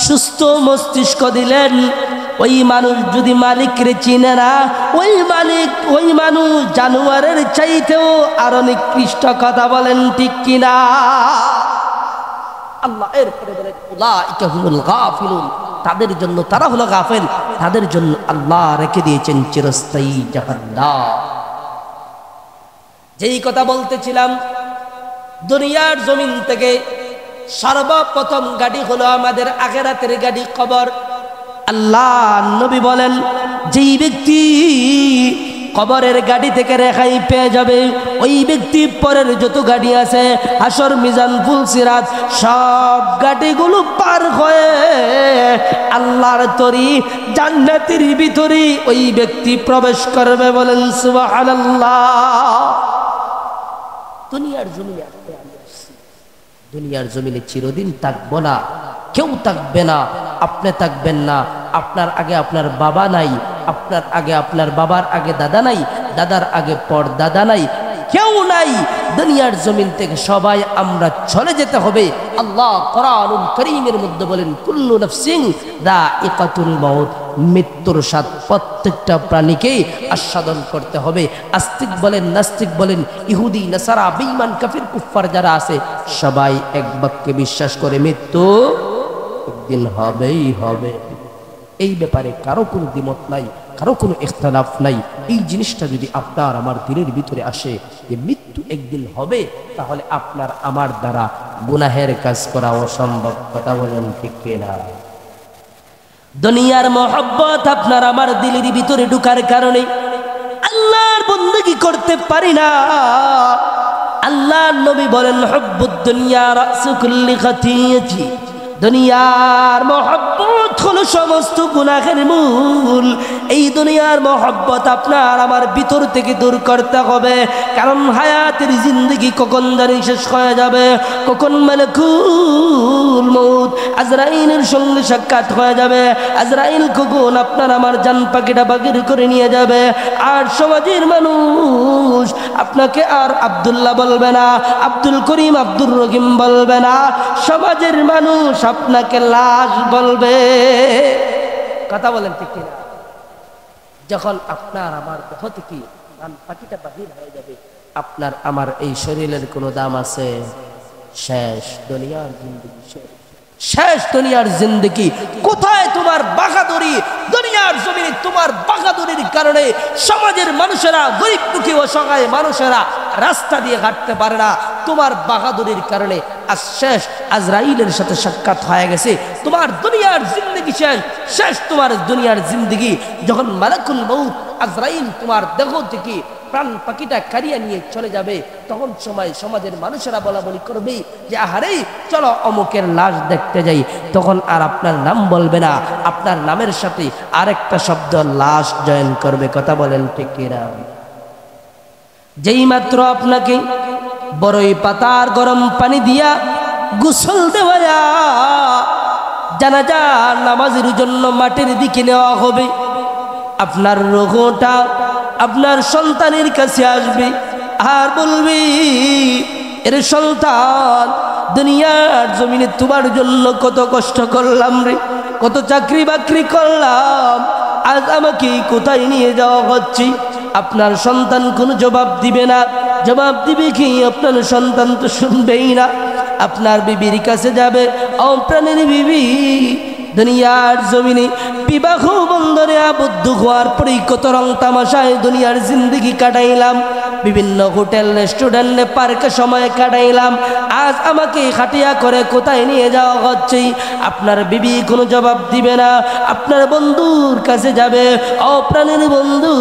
সুস্থ মস্তিষ্ক দিলেন, ওই মানুষ যদি মালিকরে চিনে না, ওই মানুষ জানোয়ারের চাইতেও আরো নিকৃষ্ট। কথা বলেন ঠিক কিনা? আল্লাহ এরপরে বলেন উলাইকা হুমুল গাফিলুন, তাদের জন্য, তারা হলো গাফেল, তাদের জন্য আল্লাহ রেখে দিয়েছেন চিরস্থায়ী জাহান্নাম। যেই কথা বলতেছিলাম, দুনিয়ার জমিন থেকে সর্বপ্রথম গাড়ি হলো আমাদের আখিরাতের গাড়ি, কবর। আল্লাহ নবী বলেন, যেই ব্যক্তি কবরের গাড়ি থেকে রেহাই পেয়ে যাবে, ওই ব্যক্তি পরের যত গাড়ি আছে হাসর মিজান ফুলসিরাত সব গাড়িগুলো পার হয়ে আল্লাহর তরি জান্নাতের ভিতরে ওই ব্যক্তি প্রবেশ করবে। বলেন সুবহানাল্লাহ। দুনিয়ার জমিনে আমি আসছি, দুনিয়ার জমিনে চিরদিন থাকবো না, কেউ থাকবে না, আপনি থাকবেন না, আপনার আগে আপনার বাবা নাই, আপনার আগে আপনার বাবার আগে দাদা নাই, দাদার আগে পর দাদা নাই, কেউ নাই। দুনিয়ার জমিন থেকে সবাই আমরা চলে যেতে হবে। আল্লাহ কোরআনুল কারীমের মধ্যে বলেন, কুল্লু নাফসিন যায়িকাতুল মাউত, মৃত্যুর স্বাদ প্রত্যেকটা প্রাণীকেই আস্বাদন করতে হবে। আস্তিক বলেন, নাস্তিক বলেন, ইহুদি নাসারা বেঈমান কাফির কুফফার যারা আছে, সবাই এক বাক্যে বিশ্বাস করে মৃত্যু একদিন হবেই হবে। এই ব্যাপারে কারো কোনো দ্বিমত নাই, কারো কোনো ইখতিলাফ নাই। এই জিনিসটা যদি আপনার আমার দিলের ভিতরে আসে যে মৃত্যু একদিন হবে, তাহলে আপনার আমার দ্বারা গুনাহের কাজ করা অসম্ভব। কথা বলেন ঠিক কিনা? দুনিয়ার মহব্বত আপনার আমার দিলের ভিতরে ঢুকার কারণে আল্লাহর বন্দেগী করতে পারি না। আল্লাহর নবী বলেন, হুব্বুদ দুনিয়া রাসু কুল্লি খাতিয়াতি, দুনিয়ার মহব্বত হলো সমস্ত গুনাহের মূল। এই দুনিয়ার মহব্বত আপনার আমার ভিতর থেকে দূর করতে হবে, কারণ হায়াতের জিন্দগি কখন জানি শেষ হয়ে যাবে, কখন মালাকুল মউত আজরাইলের সঙ্গে সাক্ষাৎ হয়ে যাবে, আজরাইল কখন আপনার আমার জান পাখিটা বাগির করে নিয়ে যাবে। আর সমাজের মানুষ আপনাকে আর আব্দুল্লাহ বলবে না, আব্দুল করিম, আব্দুর রহিম বলবে না, সমাজের মানুষ আপনাকে লাশ বলবে। কথা বলেন ঠিক কিনা? যখন আপনার আমার দেহ থেকে জান পাখিটা বাহির হয়ে যাবে, আপনার আমার এই শরীরের কোনো দাম আছে? শেষ দুনিয়ার জিন্দগি, শেষ দুনিয়ার জিন্দগি। কোথায় তোমার বাহাদুরি? দুনিয়ার জমিনে তোমার বাহাদুরির কারণে সমাজের মানুষেরা, গরিব দুঃখী অসহায় মানুষেরা রাস্তা দিয়ে হাঁটতে পারে না। তোমার বাহাদুরির কারণে আজ শেষ, আজরাইলের সাথে সাক্ষাৎ হয়ে গেছে, তোমার দুনিয়ার জিন্দগি শেষ। শেষ তোমার দুনিয়ার জিন্দগি। যখন মালাকুল মউত আজরাইল তোমার দেহ থেকে প্রাণ পাখিটা কারিয়ে নিয়ে চলে যাবে, তখন সময় সমাজের মানুষেরা বলা বলি করবে যে আহারে চলো অমুকের লাশ দেখতে যাই। তখন আর আপনার নাম বলবে না, আপনার নামের সাথে আরেকটা শব্দ লাশ জয়েন করবে। কথা বলেন ঠিক কিনা? যেই মাত্র আপনাকে বড়ই পাতার গরম পানি দিয়া গোসল দেওয়া জানাজা নামাজের জন্য মাটির দিকে নেওয়া হবে, আপনার রোগটা আপনার সন্তানের কাছে আসবে আর বলবে, এর সন্তান দুনিয়ার জমিনে তোমার জন্য কত কষ্ট করলাম রে, কত চাকরি বাকরি করলাম, আজ আমাকে কোথায় নিয়ে যাওয়া হচ্ছে? আপনার সন্তান কোনো জবাব দিবে না। জবাব দিবে কি? আপনার সন্তান তো শুনবেই না। আপনার বিবির কাছে যাবে, ও প্রাণের বিবি, দুনিয়ার জমিনে বিবাহ বন্ধনে আবদ্ধ হওয়ার পরে কত রং তামাশায় দুনিয়ার জিন্দগি কাটাইলাম, বিভিন্ন হোটেল রেস্টুরেন্টে পার্কে সময় কাটাইলাম, আজ আমাকে খাটিয়া করে কোথায় নিয়ে যাওয়া হচ্ছে? আপনার বিবি কোনো জবাব দিবে না। আপনার বন্ধুর কাছে যাবে, অপ্রাণের বন্ধু,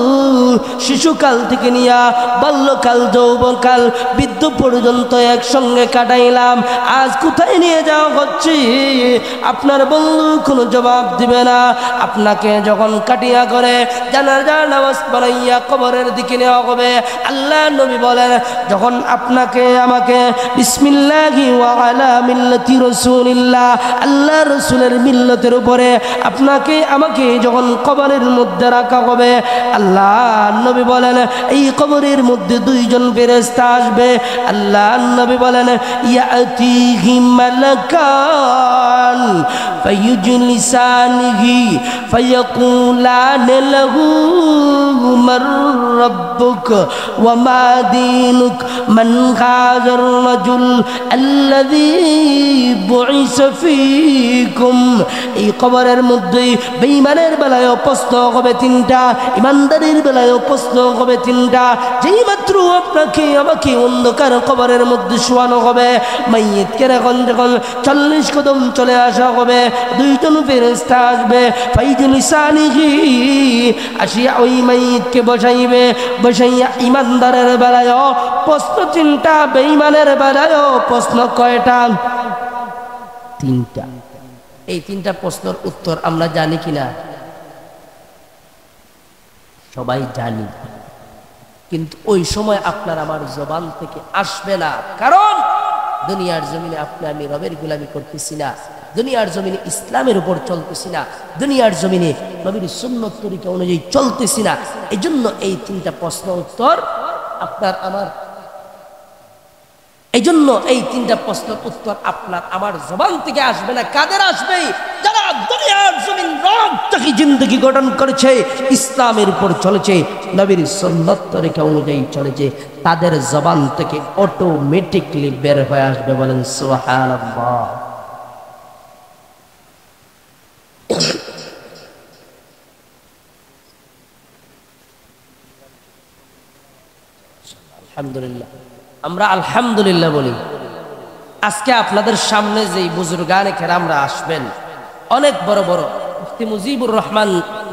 শিশুকাল থেকে নিয়া বাল্যকাল, যৌবনকাল, বৃদ্ধ পর্যন্ত একসঙ্গে কাটাইলাম, আজ কোথায় নিয়ে যাওয়া হচ্ছে? আপনার বন্ধু কোনো জবাব দিবে না। আপনাকে যখন কাটিয়া করে জানাজার নামাজ পড়াইয়া কবরের দিকে নেওয়া হবে, আল্লাহ নবী বলেন, যখন আপনাকে আমাকে বিসমিল্লাহি ওয়া আলা মিল্লাতি রাসূলিল্লাহ, আল্লাহ রাসূলের মিল্লতের উপরে আপনাকে আমাকে যখন কবরের মধ্যে রাখা হবে, আল্লাহ নবী বলেন, এই কবরের মধ্যে দুইজন ফেরেশতা আসবে। আল্লাহ নবী বলেন, ইয়াতিহি মালাকান ফায়ুজলিসানিহি ফায়াকুলান লাহু মান রাব্বুক ওয়া মা দীনুক মান হাযার রাজুল আল্লাযী বুইসা ফীকুম। এই কবরের মধ্যে বেঈমানের বেলায় প্রশ্ন হবে তিনটা, ইমানদারের বেলায় প্রশ্ন হবে তিনটা। যেই মাত্র আপনাকে আমাকে অন্ধকার কবরের মধ্যে শোয়ানো হবে, মাইয়িতকে যখন 40 কদম চলে আসা হবে, দুইজন ফেরেশতা আসবে, ফাইজলিসানিহি, আসিয়া ওই মাইয়িতকে বসাইবে, বসাইয়া ইমানদারের বেলায় প্রশ্ন তিনটা, বেঈমানের বেলায় প্রশ্ন কয়টা? তিনটা। এই তিনটা প্রশ্নের উত্তর আমরা জানি কিনা? সবাই জানি, কিন্তু ওই সময় আপনার আমার জবান থেকে আসবে না, কারণ দুনিয়ার জমিনে আপনি আমি রবের গোলামি করতেছি না, দুনিয়ার জমিনে ইসলামের উপর চলতেছি না, দুনিয়ার জমিনে নবীর সুন্নত তরিকা অনুযায়ী চলতেছি না। এই জন্য এই তিনটা প্রশ্ন উত্তর আপনার আমার, এই জন্য এই তিনটা প্রশ্নের উত্তর আপনার আমার জবান থেকে আসবে না। কাদের আসবে? যারা দুনিয়ার জমিন রক্তকে জিন্দগি গঠন করেছে, ইসলামের উপর চলেছে, নবীর সুন্নত তরিকা অনুযায়ী চলেছে, তাদের জবান থেকে অটোমেটিকলি বের হয়ে আসবে। বলেন সুবহানাল্লাহ। আলহামদুলিল্লাহ, আমরা আলহামদুলিল্লাহ বলি। আজকে আপনাদের সামনে যেই বুজুর্গানে কেরামরা আসবেন, অনেক বড় বড়, মুফতি মুজিবুর রহমান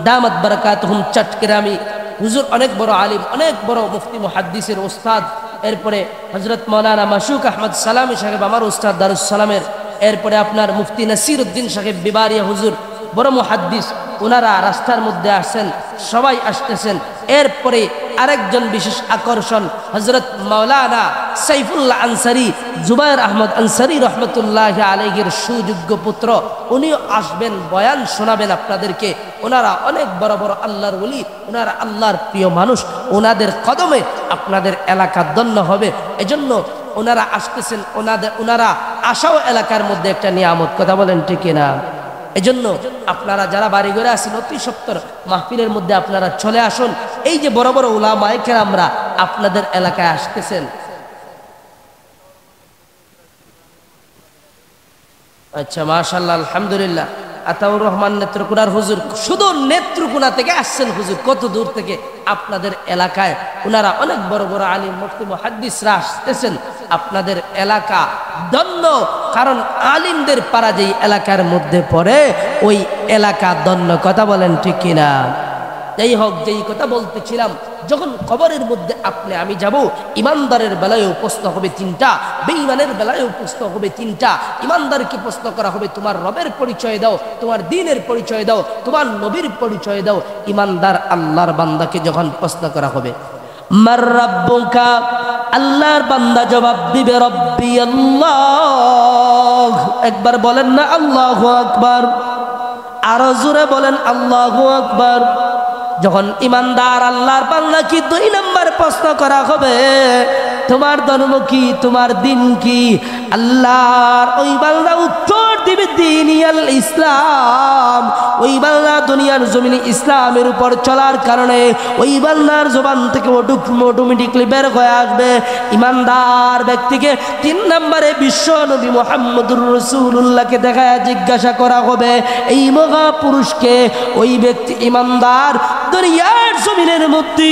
দামাত বারাকাতুহুম চট্টগ্রামী হুজুর, অনেক বড় আলিম, অনেক বড় মুফতি মুহাদ্দিসের ওস্তাদ, এরপরে হযরত মাওলানা মাশউক আহমদ সালামী সাহেব, আমার ওস্তাদ দারুস সালামের এরপরে আপনার মুফতি নাসির উদ্দিন সাহেব বিবারিয়া হুজুর, বড় মুহাদ্দিস, ওনারা রাস্তার মধ্যে আসছেন, সবাই আসতেছেন। এরপরে আরেকজন বিশেষ আকর্ষণ হযরত মাওলানা সাইফুল্লাহ আনসারী, জুবায়ের আহমদ আনসারী রহমতুল্লাহ আলাইহির সুযোগ্য পুত্র, উনিও আসবেন, বয়ান শোনাবেন আপনাদেরকে। ওনারা অনেক বড় বড় আল্লাহর ওলি, ওনারা আল্লাহর প্রিয় মানুষ, ওনাদের কদমে আপনাদের এলাকা ধন্য হবে। এজন্য ওনারা আসতেছেন, ওনারা আসাও এলাকার মধ্যে একটা নিয়ামত, কথা বলেন ঠিক কিনা? এজন্য আপনারা যারা বাড়ি ঘরে আছেন অতি সত্তর মাহফিলের মধ্যে আপনারা চলে আসুন। এই যে বড় বড় উলামায়ে কেরামরা আপনাদের এলাকায় আসতেছেন। আচ্ছা, মাশাআল্লাহ, আলহামদুলিল্লাহ। আতাউর রহমান নেত্রকোনার হুজুর শুধু নেত্রকোনা থেকে আসছেন হুজুর, কত দূর থেকে আপনাদের এলাকায়। ওনারা অনেক বড় বড় আলিম, মুফতি, মুহাদ্দিসরা আসতেছেন। আপনাদের এলাকা ধন্য, কারণ আলিমদের পাড়া যেই এলাকার মধ্যে পড়ে ওই এলাকা ধন্য, কথা বলেন ঠিক কিনা? যাই হোক, যেই কথা বলতেছিলাম, যখন কবরের মধ্যে আমি যাব, ইমানদারের বেলায়ও প্রশ্ন হবে তিনটা, বেঈমানের বেলায়ও প্রশ্ন হবে তিনটা। ইমানদারকে প্রশ্ন করা হবে তোমার রবের পরিচয় দাও, তোমার দ্বীনের পরিচয় দাও, তোমার নবীর পরিচয় দাও। ইমানদার আল্লাহর বান্দাকে যখন প্রশ্ন করা হবে, মার রাব্বুকা, আল্লাহর বান্দা জবাব দিবে রব্বি আল্লাহ। একবার বলেন না আল্লাহু আকবার, আরো জোরে বলেন আল্লাহু আকবার। যখন ইমানদার আল্লাহর বান্দাকে 2 নম্বর প্রশ্ন করা হবে, তোমার ধর্ম কি, তোমার দিন কি, আল্লাহর ওই বান্দা উত্তর দিবে দীনিয়াল ইসলাম। ওই বান্দা দুনিয়ার জমিনে ইসলামের উপর চলার কারণে ওই বান্দার জবান থেকে অটোমেটিকলি বের হয়ে আসবে ইমানদার ব্যক্তিকে 3 নম্বরে বিশ্ব নবী মুহাম্মদুর রাসূলুল্লাহকে দেখা জিজ্ঞাসা করা হবে, এই মহাপুরুষকে, ওই ব্যক্তি ইমানদার দুনিয়ার জমিনের মধ্যে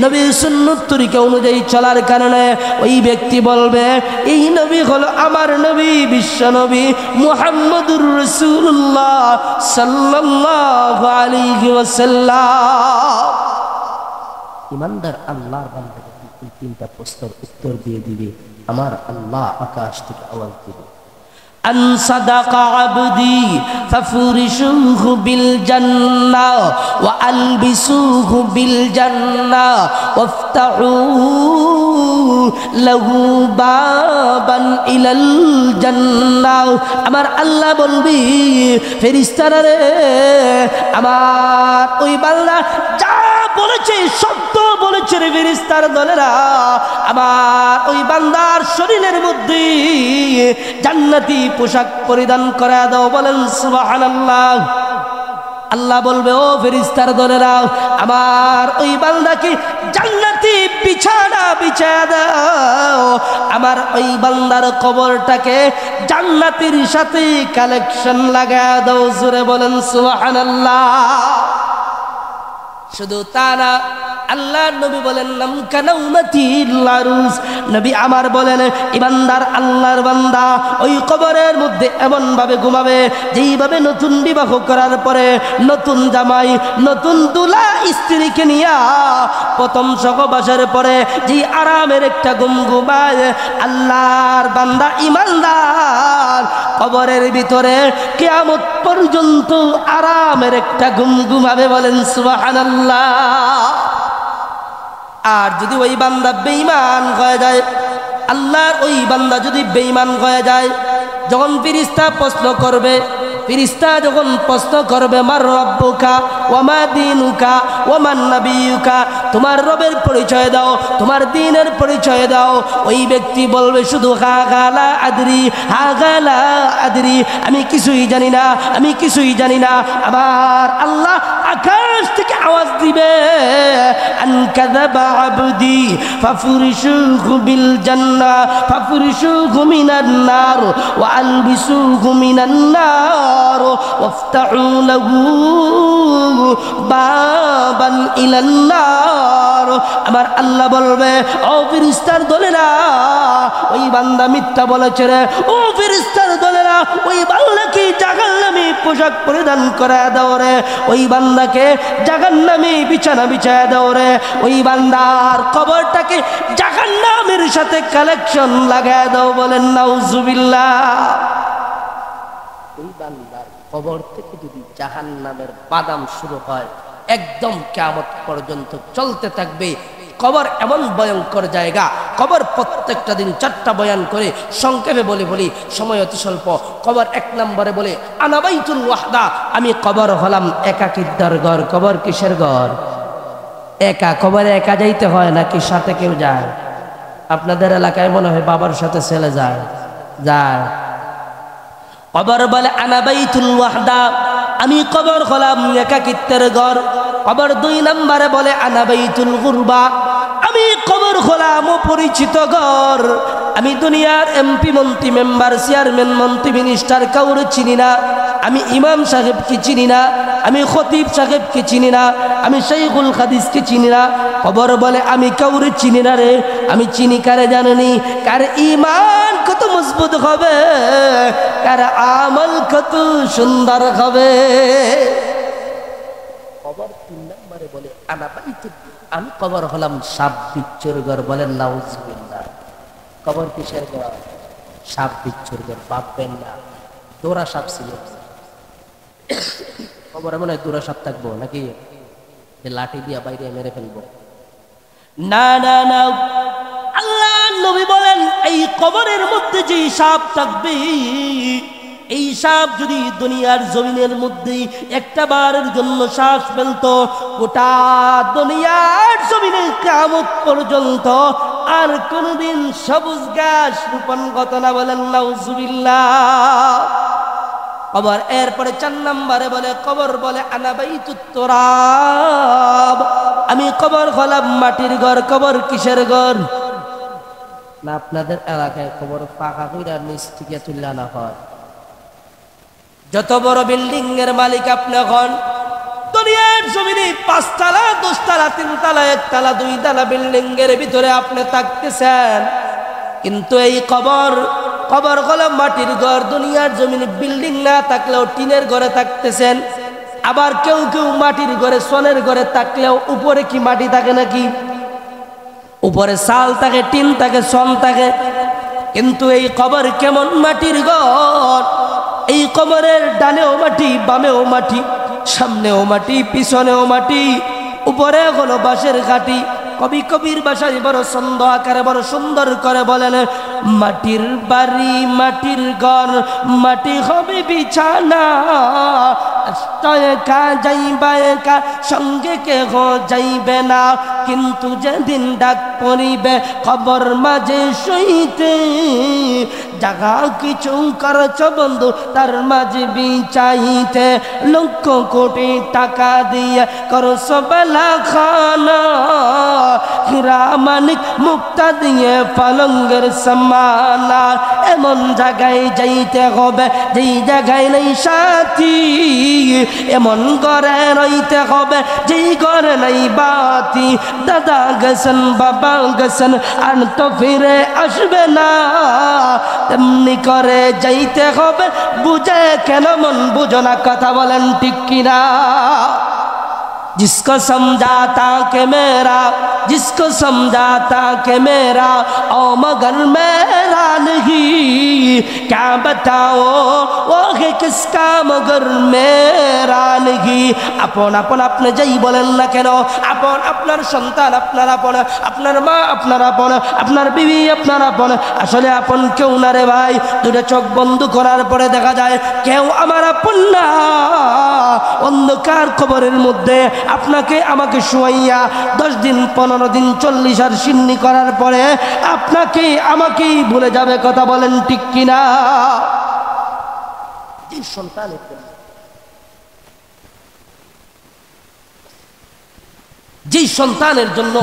নবীর সুন্নাত তরিকা অনুযায়ী চলার কারণে ওই ব্যক্তি বলবে, এই নবী হলো আমার নবী, বিশ্ব নবী মুহাম্মদুর রাসূলুল্লাহ সাল্লাল্লাহু আলাইহি ওয়াসাল্লাম। ইমানদার আল্লাহর বান্দাকে এই 3টা প্রশ্নের উত্তর দিয়ে দিবে, আমার আল্লাহ আকাশ থেকে আওয়াজ দিবে, আন সাদাকা আবদি ফাফুরিশুহু বিল জান্নাহ ওয়া আলবিসুহু বিল জান্নাহ ওয়াফতাহু লাহু বাবান ইলাল জান্নাহ। আমার আল্লাহ বলবি, ফেরেশতারা রে, আমার ওই বান্দা যা বলেছে সত্য বলেছে রে ফেরেশতার দলেরা, আমার ওই বান্দার শরীরের মধ্যে জান্নাতি পোশাক পরিধান করা দাও, বলেন সুবহানাল্লাহ। আল্লাহ বলবে, ও ফেরেশতার দলেরা, আমার ওই বান্দাকে জান্নাতি বিছানা বিছায়া দাও, আমার ওই বান্দার কবরটাকে জান্নাতের সাথে কালেকশন লাগায়া দাও, জোরে বলেন সুবহানাল্লাহ। শুধু তা না, আল্লাহ নবী বলেন, নাম কানা উম্মতিল আরুস, নবী আমার বলেন, ইমানদার আল্লাহর বান্দা ওই কবরের মধ্যে এমন ভাবে ঘুমাবে যেইভাবে নতুন বিবাহ করার পরে নতুন জামাই, নতুন দুলা স্ত্রীকে নিয়া প্রথম সহবাসের পরে যে আরামের একটা ঘুম ঘুমায়, আল্লাহর বান্দা ইমানদার কবরের ভিতরে কিয়ামত পর্যন্ত আরামের একটা ঘুম ঘুমাবে, বলেন সুবহানাল্লাহ। আর যদি ওই বান্দা বেঈমান হয়ে যায়, আল্লাহর ওই বান্দা যদি বেঈমান হয়ে যায়, যখন ফেরেশতা প্রশ্ন করবে, ফেরেশতা যখন প্রশ্ন করবে, মার রাব্বুকা ওয়া মা দীনুকা ওয়া মান নাবিয়ুকা, তোমার রবের পরিচয় দাও, তোমার দ্বীনের পরিচয় দাও, ওই ব্যক্তি বলবে শুধু হা গালা আদরি, হা গালা আদরি, আমি কিছুই জানি না, আমি কিছুই জানি না। আবার আল্লাহ আকাশ থেকে আওয়াজ দিবে, আন কাযাবা আবদি ফাফুরিশুহু বিল জান্নাহ ফাফুরিশুহু মিনান নার ওয়া আলবিসুহু মিনান নার ওয়াফতাহু লাহু বাবান ইলান নার। আমার আল্লাহ বলবে, ও ফেরেশতার দলেরা, ওই বান্দা মিথ্যা বলেছে রে, ও ফেরেশতার দলেরা, তাআলা ওই বান্দাকে জাহান্নামী পোশাক পরিধান করায় দাও রে, ওই বান্দাকে জাহান্নামী বিছানা বিছায় দাও রে, ওই বান্দার কবরটাকে জাহান্নামের সাথে কালেকশন লাগায় দাও, বলেন নাউজুবিল্লাহ। ওই বান্দার কবর থেকে যদি জাহান্নামের বাদাম শুরু হয় একদম কিয়ামত পর্যন্ত চলতে থাকবে। কবর এমন ভয়ঙ্কর জায়গা, কবর প্রত্যেকটা দিন 4টা বয়ান করে সংক্ষেপে বলি, সময় অতি স্বল্প। কবর 1 নম্বরে বলে আনা বাইতুল ওয়াহদা, আমি কবর হলাম একাকিত্বের ঘর। কবর কিসের ঘর? একা। কবরে একা যাইতে হয় নাকি সাথে কেউ যায়? আপনাদের এলাকায় মনে হয় বাবার সাথে ছেলে যায়। কবর বলে আনা বাইতুল ওয়াহদা, আমি কবর হলাম একাকিত্বের ঘর। কবর 2 নম্বরে বলে আনা বাইতুল গুরবা, আমি কবর হলাম অপরিচিত ঘর। আমি দুনিয়ার এমপি মন্ত্রী মেম্বার চেয়ারম্যান মন্ত্রী মিনিস্টার কাউরে চিনি না, আমি ইমাম সাহেবকে চিনি না, আমি খতিব সাহেবকে চিনি না, আমি শাইখুল হাদিসকে চিনি না। কবর বলে আমি কাউরে চিনি না রে, আমি চিনি কারে জানেনি? কার ঈমান কত মজবুত হবে, কার আমল কত সুন্দর হবে। কবর 3 নম্বরে বলে আনা বাইতুল, আমি কবর হলাম সাপ বিচ্ছুর ঘর। বলেন নাউজুবিল্লাহ। কবর কিসের ঘর? সাপ বিচ্ছুর ঘর। ভাববেন না দৌড়া সাপ ছিল, কবরে মনে হয় দৌড়া সাপ থাকবো নাকি লাঠি দিয়া বাইরে মেরে ফেলবো? না না না, আল্লাহ নবী বলেন এই কবরের মধ্যে যে সাপ থাকবে, এই সাপ যদি দুনিয়ার জমিনের মধ্যে একটা বারের জন্য শ্বাস ফেলতো, গোটা দুনিয়ার জমিনে কিয়ামত পর্যন্ত আর কোনদিন সবুজ ঘাস রোপণ হতো না। বলেন নাউজুবিল্লাহ। কবর এরপরে 4 নম্বরে বলে কবর বলে আনা বাইতুত তুরাব, আমি কবর হলাম মাটির ঘর। কবর কিসের ঘর? না আপনাদের এলাকায় কবর পাকা কইরা নিচ থেকে তুলে আনা হয়। যত বড় বিল্ডিং এর মালিক আপনি হন, দুনিয়ার জমিনে 5 তলা 10 তলা 3 তলা 1 তলা 2 তলা বিল্ডিং এর ভিতরে আপনি থাকতেছেন, কিন্তু এই কবর হলো মাটির ঘর। দুনিয়ার জমিনে বিল্ডিং না থাকলেও টিনের ঘরে থাকতেছেন। আবার কেউ কেউ মাটির ঘরে সনের ঘরে থাকলেও উপরে কি মাটি থাকে নাকি? উপরে চাল থাকে, টিন থাকে, সন থাকে। কিন্তু এই কবর কেমন মাটির ঘর? এই কবরের ডানেও মাটি, বামেও মাটি, সামনেও মাটি, পিছনেও মাটি, উপরে হলো বাঁশের ঘাটি। কবি কবির ভাষায় বড় ছন্দ আকারে বড় সুন্দর করে বলেন, মাটির বাড়ি মাটির ঘর, মাটি হবে বিছানা, একা যাইবা একা, সঙ্গে কেহ যাইবে না। কিন্তু যেদিন ডাক পড়িবে কবর মাঝে শুইতে, জাগা কিছু করছ বন্ধু তার মাঝে বিছাইতে, লক্ষ কোটি টাকা দিয়ে করছ বেলা খানা, হীরা মানিক মুক্তা দিয়ে পালঙ্গের সমানা। এমন জায়গায় যাইতে হবে যেই জায়গায় নেই সাথী, এমন ঘরে রইতে হবে যেই ঘরে নেই বাতি। দাদা গেছেন বাবা গেছেন আর তো ফিরে আসবে না, তেমনি করে যাইতে হবে বুঝে কেন মন বুঝো না। কথা বলেন ঠিক কিনা? जिसको समझाता कि मेरा, जिसको समझाता कि मेरा ओ मगर मेरा नहीं, क्या बताओ वो है किसका मगर मेरा नहीं। আপন আপন আপনি যাই বলেন না কেন, আপন আপনার সন্তান আপনার আপন, আপনার মা আপনার আপন, আপনার বিবি আপনার আপন, আসলে আপন কেউ না রে ভাই। দুটো চোখ বন্ধ করার পরে দেখা যায় কেউ আমার আপন না। অন্ধকার কবরের মধ্যে আপনাকে আমাকে শুয়াইয়া 10 দিন 15 দিন 40 আর সিন্নি করার পরে আপনাকে আমাকেই ভুলে যাবে। কথা বলেন ঠিক কিনা? যে সন্তানের জন্য, যেই সন্তানের জন্য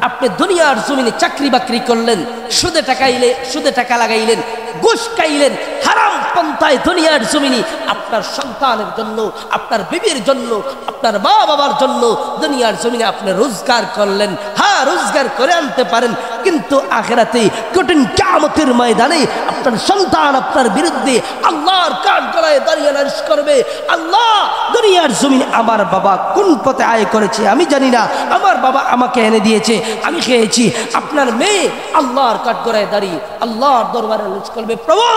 আপনি দুনিয়ার জমিনে চাকরি বাকরি করলেন, সুদে টাকা লাগাইলেন, ঘুষ খাইলেন, হারাম পন্থায় দুনিয়ার জমিনে আপনার সন্তানের জন্য, আপনার বিবির জন্য, আপনার মা বাবার জন্য দুনিয়ার জমিনে আপনি রোজগার করলেন। হ্যাঁ, রোজগার করে আনতে পারেন, কিন্তু আখিরাতে কঠিন কিয়ামতের ময়দানে আপনার সন্তান আপনার বিরুদ্ধে আল্লাহর কাঠগড়ায় দাঁড়িয়ে নালিশ করবে, আল্লাহ দুনিয়ার জমিনে আমার বাবা কোন পথে আয় করেছে আমি জানি না, আমার বাবা আমাকে এনে দিয়েছে, আমি খেয়েছি। আপনার মেয়ে আল্লাহর কাঠগড়ায় দাঁড়িয়ে আল্লাহর দরবারে নালিশ করবে, প্রভু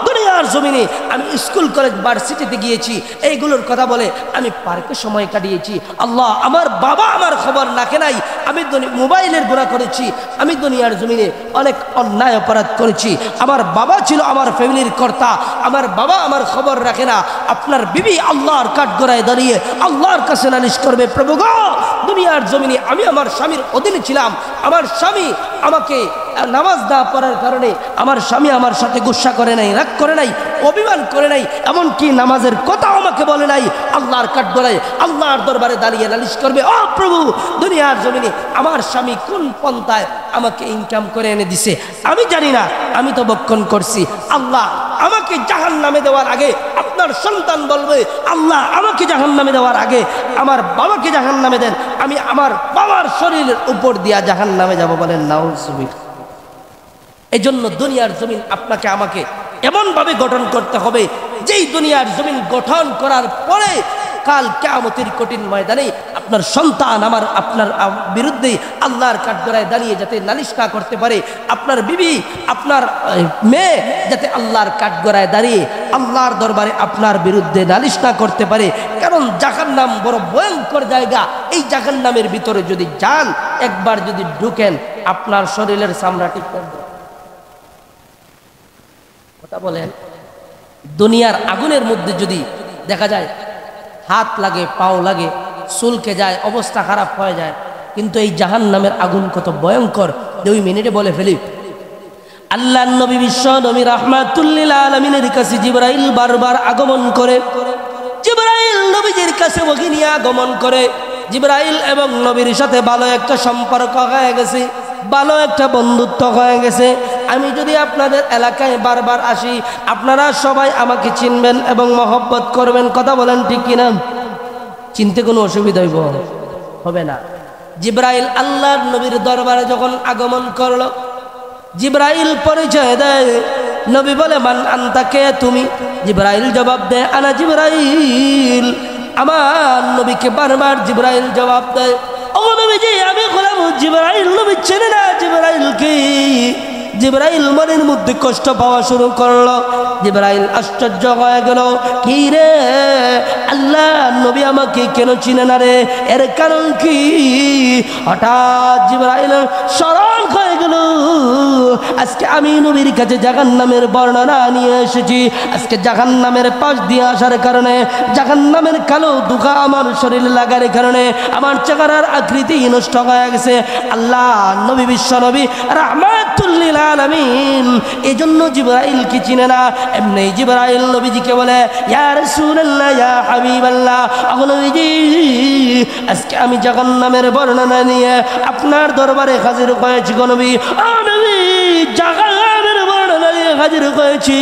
দুনিয়ার জমিনে আমি স্কুল কলেজ ভার্সিটিতে গিয়েছি, এইগুলোর কথা বলে আমি পার্কে সময় কাটিয়েছি, আল্লাহ আমার বাবা আমার খবর রাখে নাই, আমি মোবাইলের গুনাহ করেছি, আমি দুনিয়ার জমিনে অনেক অন্যায় অপরাধ করেছি, আমার বাবা ছিল আমার ফ্যামিলির কর্তা, আমার বাবা আমার খবর রাখে না। আপনার বিবি আল্লাহর কাঠগড়ায় দাঁড়িয়ে আল্লাহর কাছে নালিশ করবে, প্রভু গো দুনিয়ার জমিনে আমি আমার স্বামীর অধীনে ছিলাম, আমার স্বামী আমাকে নামাজ না পড়ার কারণে আমার স্বামী আমার সাথে গুসা করে নাই, রাগ করে নাই, অভিমান করে নাই, এমনকি নামাজের কথা আমাকে বলে নাই। আল্লাহর কাঠগড়ায় আল্লাহর দরবারে দাঁড়িয়ে নালিশ করবে, ও প্রভু দুনিয়ার জমিনে আমার স্বামী কোন পন্থায় আমাকে ইনকাম করে এনে দিছে আমি জানি না, আমি তো বক্ষণ করছি, আল্লাহ আমাকে জাহান্নামে দেওয়ার আগে আপনার সন্তান বলবে, আল্লাহ আমাকে জাহান্নামে দেওয়ার আগে আমার বাবাকে জাহান্নামে দেন, আমি আমার বাবার শরীরের উপর দিয়া জাহান্নামে যাব। বলেন নাউজুবিল্লাহ। এই জন্য দুনিয়ার জমিন আপনাকে আমাকে এমনভাবে গঠন করতে হবে, যেই দুনিয়ার জমিন গঠন করার পরে কাল কিয়ামতের কঠিন ময়দানে আপনার সন্তান আপনার বিরুদ্ধে আল্লাহর কাঠগড়ায় দাঁড়িয়ে যাতে নালিশ না করতে পারে, আপনার বিবি আপনার মেয়ে যাতে আল্লাহর কাঠগড়ায় দাঁড়িয়ে আল্লাহর দরবারে আপনার বিরুদ্ধে নালিশ না করতে পারে। কারণ জাহান্নাম বড় ভয়ঙ্কর জায়গা, এই জাহান্নামের ভিতরে যদি যান একবার যদি ঢুকেন আপনার শরীরের চামড়া ঠিক করবে। কথা বলেন, দুনিয়ার আগুনের মধ্যে যদি দেখা যায় হাত লাগে পাও লাগে চুলকে যায় অবস্থা খারাপ হয়ে যায়, কিন্তু এই জাহান্নামের আগুন কত ভয়ঙ্কর 2 মিনিটে বলে ফেলি। আল্লাহর নবী বিশ্ব নবী রাহমাতুল লিল আলামিনের কাছে জিবরাইল বারবার আগমন করে, জিবরাইল নবীজির কাছে ওহী নিয়ে আগমন করে। জিবরাইল এবং নবীর সাথে ভালো একটা সম্পর্ক হয়ে গেছে, ভালো একটা বন্ধুত্ব হয়ে গেছে। আমি যদি আপনাদের এলাকায় বারবার আসি আপনারা সবাই আমাকে চিনবেন এবং মহব্বত করবেন। কথা বলেন ঠিক কিনা? চিনতে কোনো অসুবিধা হবে না। জিবরাইল আল্লাহর নবীর দরবারে যখন আগমন করলো, জিবরাইল পরিচয় দেয়, নবী বলে মান আনতা, কে তুমি? জিবরাইল জবাব দেয় আনা জিবরাইল। আমার নবীকে বারবার জিবরাইল জবাব দেয়, ও নবীজি আমি গোলাম জিবরাইল। নবী চেনে না জিবরাইল কি। জিবরাইল মনের মধ্যে কষ্ট পাওয়া শুরু করলো। জিবরাইল আশ্চর্য হয়ে গেল, কি রে আল্লাহ নবী আমাকে কেন চিনে না রে, এর কারণ কি? হঠাৎ জিবরাইল স্মরণ হয়ে গেল, আজকে আমি নবীর কাছে জাহান্নামের বর্ণনা নিয়ে এসেছি। আজকে জাহান্নামের পাশ দিয়ে আসার কারণে, জাহান্নামের কালো দুঃখা আমার শরীরে লাগার কারণে আমার চেহারার আকৃতি নষ্ট হয়ে গেছে। আল্লাহ নবী বিশ্ব নবী রাহমাতুল লিল আলামিন এজন্য জিবরাইল কি চিনে না। এমনি জিবরাইল নবীজিকে বলে, ইয়া রাসূলুল্লাহ ইয়া হাবিবাল্লাহ, ও নবীজি আজকে আমি জাহান্নামের বর্ণনা নিয়ে আপনার দরবারে হাজির হয়েছি গো নবী। ও নবী জাহান্নামের বর্ণনা নিয়ে হাজির হয়েছি,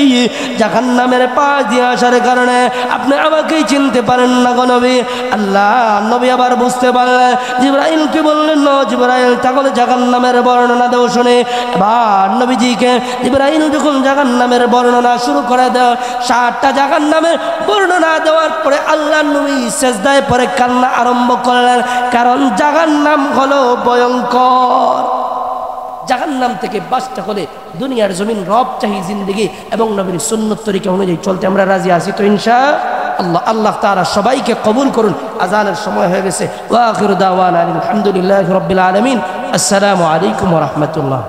জাহান্নামের পাশ দিয়ে আসার কারণে আপনি আমাকেই চিনতে পারেন না গো নবী। আল্লাহ নবী আবার বুঝতে পারলেন জিবরাইল কি বললেন, না জিবরাইল তাহলে জাহান্নামের বর্ণনা দেও শুনে। এবার নবীজিকে জিবরাইল যখন জাহান্নামের বর্ণনা শুরু করে দেয়, 7টা জাহান্নামের বর্ণনা দেওয়ার পরে আল্লাহ নবী সেজদায় পরে কান্না আরম্ভ করলেন, কারণ জাহান্নাম হলো ভয়ঙ্কর। জাহান্নাম থেকে বাঁচতে হলে দুনিয়ার জমিন রব চাহি জিন্দেগি এবং নবীর সুন্নত তরিকা অনুযায়ী চলতে আমরা রাজি আছি তো ইনশাআল্লাহ। আল্লাহ তাআলা সবাইকে কবুল করুন। আজানের সময় হয়ে গেছে। ওয়া আখিরু দাওয়ানা আলহামদুলিল্লাহি রাব্বিল আলামিন। আসসালামু আলাইকুম ওয়া রাহমাতুল্লাহ।